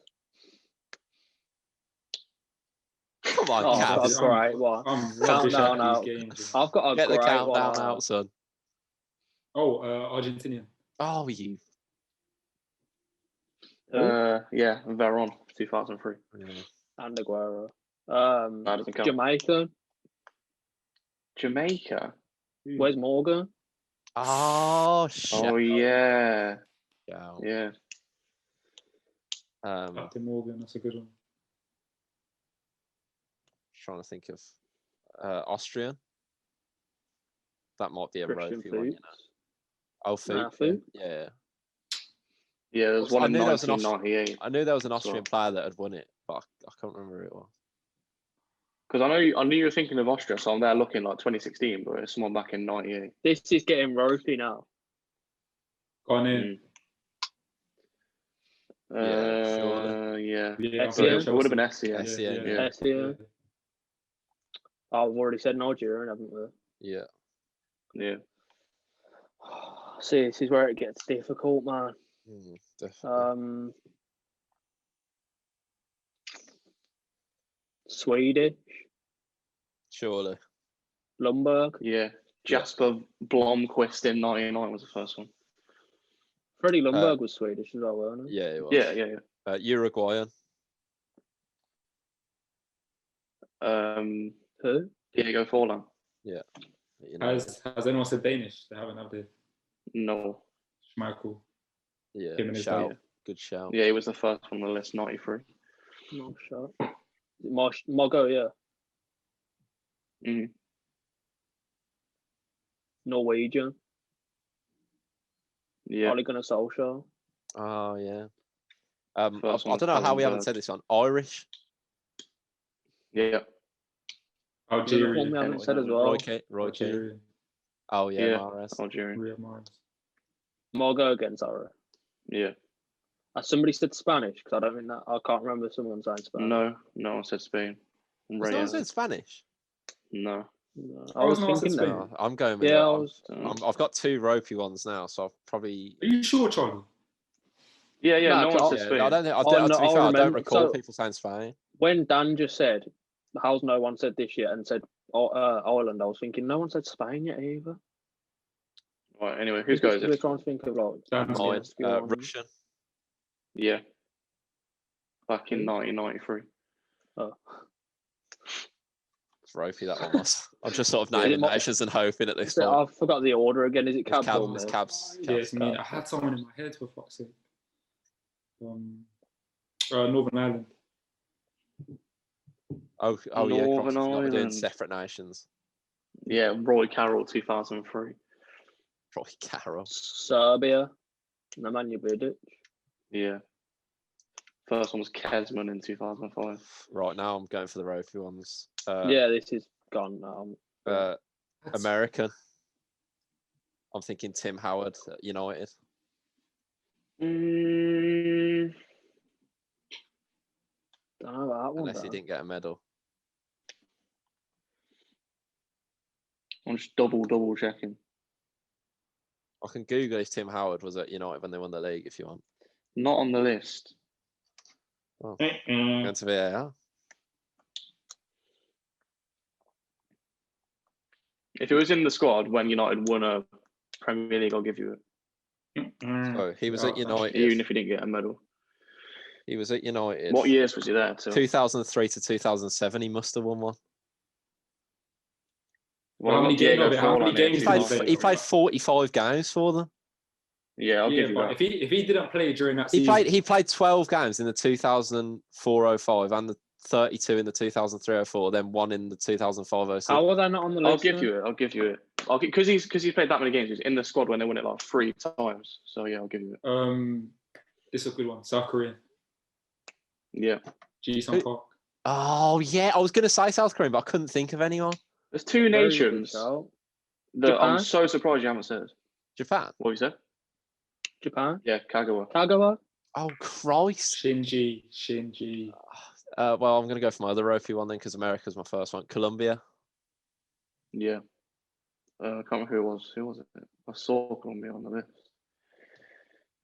Come on, Oh, Cav. that's great. What? I'm Countdown rubbish at out. these games. I've got a Get the great countdown one. out, son. Oh, Argentinian. Oh, you. Yeah, Veron, 2003. Yeah. And Aguero. That doesn't count. Jamaica. Jamaica. Where's Morgan? Oh shit. Oh yeah. Yeah. Yeah. Captain Morgan, that's a good one. Trying to think of Austrian. That might be a Christian ropey one, you know. Fuchs. Oh, Fuchs. Nah, Fuchs. Yeah. Yeah, there's one I in knew there was an 1998. I knew there was an as Austrian player that had won it, but I can't remember who it was. Because I knew you were thinking of Austria, so I'm there looking like 2016, but it's someone back in 98. This is getting ropey now. Gone in. Yeah. Yeah, Essien? It would have been Essien. Essien, yeah. Essien. I've already said Nigerian, haven't we? Yeah. Yeah. See, this is where it gets difficult, man. Definitely. Swedish. Surely. Lundberg. Yeah. Jasper Blomqvist in 99 was the first one. Freddie Lundberg was Swedish as well, wasn't he? Yeah, it was. Yeah. Uruguayan. Who? Diego Forlan. Yeah. You know, Has anyone said Danish? They haven't, have they? No. Schmeichel. yeah. him and his Shout. dad. Good shout. Yeah, he was the first on the list, 93. No shot. Mogo, yeah. Mm. Norwegian. Yeah. Ole Gunnar Solskjaer. Oh yeah. I First don't one, know how we haven't Berg. said this on Irish. Yeah. Another one we Algerian. haven't said as well. Roy Keane. Algerian. Oh yeah, Yeah. Mahrez. Algerian. Riyad Mahrez. Mogo again, sorry. Yeah. Somebody said Spanish, because I don't think that I can't remember someone saying Spanish. No one said Spain. Has no one said Spanish? No. No, I was no one said thinking Spain. that. No, I'm going with Yeah, that. I've got two ropey ones now, so I've probably. Are you sure, Charlie? Yeah, Nah, no one I- said Yeah, Spain. I don't think. Oh, no, to be I fair, I don't remember- recall so- people saying Spain. When Dan just said, how's no one said this yet, and said Ireland, I was thinking, no one said Spain yet either. Right, anyway, whose goes We're it? trying to think of like. Dan's Mine, obscure ones. Russian. Yeah. Back in 1993. It's ropey that one was. I'm just sort of Is it naming Mo- nations and hoping at this So point. I forgot the order again. Is it It's Cabs? Cabs. or It's Mills? Cabs. Yeah, it's me. I had someone in my head for fuck's sake. Northern Ireland. Oh yeah. Northern Cross, we're doing Ireland. separate nations. Yeah, Roy Carroll, 2003. Roy Carroll. Serbia. Nemanja Vidic. Yeah. First one was Kesman in 2005. Right now, I'm going for the ropey ones. Yeah, this is gone now. American. I'm thinking Tim Howard at United. Don't know about that one. Unless he didn't get a medal. I'm just double checking. I can Google if Tim Howard was at United when they won the league if you want. Not on the list. Oh, going to VAR. If it was in the squad when United won a Premier League, I'll give you it. So he was at United. Even if he didn't get a medal. He was at United. What years was he there? 2003 to 2007. He must have won one. How many games he played 45 games for them. Yeah, I'll give you that. If he didn't play during that season, he played 12 games in the 2004-05 and the 32 in the 2003-04, then one in the 2005-06. How was I not on the list? I'll give you it. Because he's played that many games. He's in the squad when they won it like 3 times. So yeah, I'll give you it. This is a good one. South Korea. Yeah. Ji-sung Park. Oh yeah, I was going to say South Korea, but I couldn't think of anyone. There's 2 nations that I'm so surprised you haven't said. Japan. What you said? Japan. Yeah, Kagawa. Oh Christ. Shinji. Well, I'm going to go for my other ropey one then because America's my first one. Colombia. Yeah. I can't remember who it was. Who was it? I saw Colombia on the list.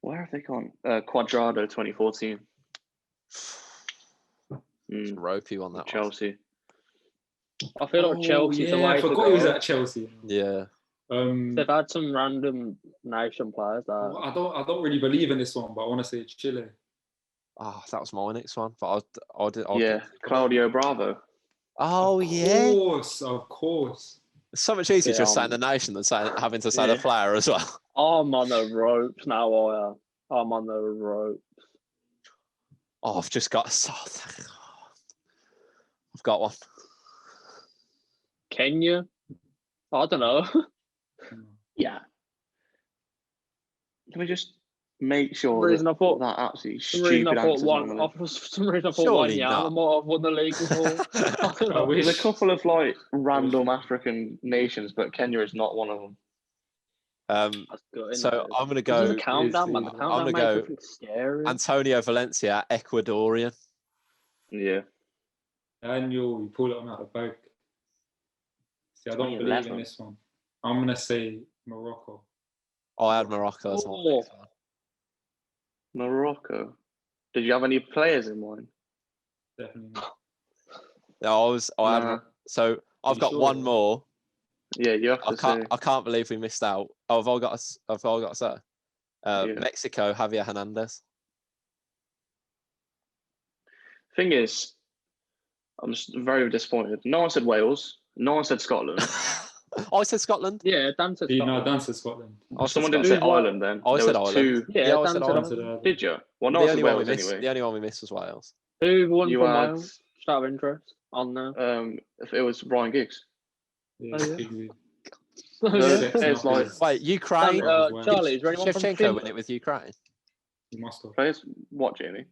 Where have they gone? Cuadrado 2014. It's a ropey one, that Chelsea. I feel like Chelsea's the way I forgot he was at Chelsea. Yeah. They've had some random nation players that I don't really believe in this one, but I want to say Chile. Oh, that was my next one. But Claudio Bravo. Oh, yeah. Of course. It's so much easier just saying the nation than having to say the player as well. I'm on the ropes now. I'm on the ropes. Oh, I've just got... I've got one. Kenya? I don't know. Yeah. Can we just make sure that absolutely stupid answer? For some reason I thought one year I might have won the league before. There's a couple of like random African nations, but Kenya is not one of them. So I'm going to go... The countdown, man. The countdown makes everything scary. Antonio Valencia, Ecuadorian. Yeah. Daniel, you pull it on out of the bag. See, I don't believe in this one. I'm going to say Morocco. I had Morocco as well. Morocco. Did you have any players in mind? Definitely not. Yeah, so I've got one more. Yeah, you have to say. I can't believe we missed out. Oh, have I got to say? Mexico, Javier Hernandez. Thing is, I'm just very disappointed. No one said Wales. No one said Scotland. I said Scotland. Yeah, Dan said Scotland. No, Dan said Scotland. Someone didn't say Ireland then. I said Ireland. Yeah, I said Ireland. Did you? Well, no one said Wales anyway. The only one we missed was Wales. Who won from Wales? Just out of interest. On there. It was Ryan Giggs. Yeah, It's like... Wait, Ukraine? Charlie, is there anyone from Shevchenko Finland? win it with Ukraine? You must have. Players, what, Jamie?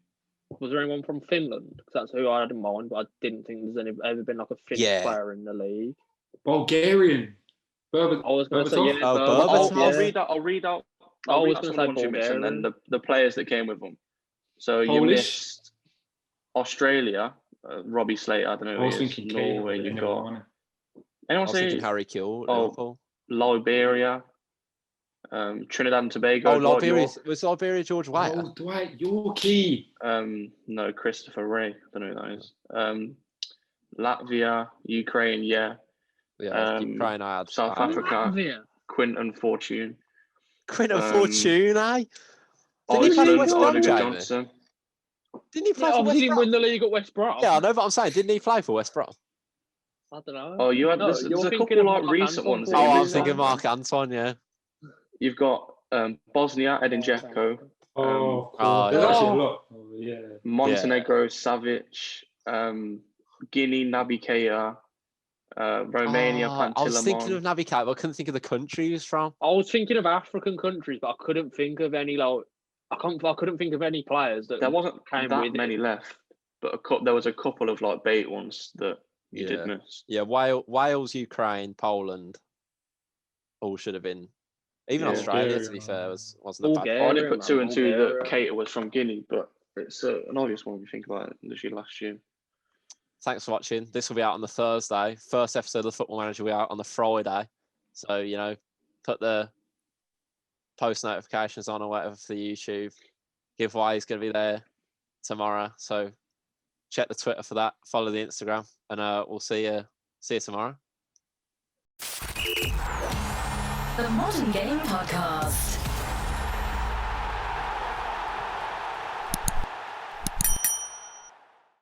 Was there anyone from Finland? Because that's who I had in mind, but I didn't think there's ever been like a Finnish player in the league. Bulgarian. I was going to say, I'll read out. I was going to say Bulgarian. And then the players that came with them. So Polish. You missed Australia, Robbie Slater. I don't know. I was thinking Norway. You've got. Anyone say thinking Harry Kill? Liverpool. Liberia. Trinidad and Tobago. Was Liberia George White? Oh, Dwight Yorkie. No, Christopher Ray. I don't know who that is. Latvia, Ukraine, yeah. Ukraine. I had South Africa. Quinton Fortune. Quinton Fortune, eh? Didn't he play for West Brom, Johnson? Didn't he play for West Brom? He didn't win the league at West Brom. Yeah, I know, but I'm saying, didn't he play for West Brom? I don't know. Oh, you had there's a couple like recent ones. I'm thinking Mark Anton, yeah. You've got Bosnia, Edin Dzeko. Montenegro, Savic. Guinea, Naby Keita. Romania, Pantilimon. I was thinking of Naby Keita, but I couldn't think of the country he was from. I was thinking of African countries, but I couldn't think of any like I couldn't think of any players that There wasn't came that with many it. left, but there was a couple of like bait ones that you did miss. Yeah, Wales, Ukraine, Poland, all should have been. Even Australia, to be fair, wasn't a bad. I didn't put 2 and 2 that Bulgaria. Keita was from Guinea, but it's an obvious one if you think about it. Literally last year. Thanks for watching. This will be out on the Thursday. First episode of the Football Manager will be out on the Friday. So, put the post notifications on or whatever for the YouTube. Giveaway is going to be there tomorrow. So check the Twitter for that. Follow the Instagram. And we'll see you tomorrow. The Modern Game Podcast.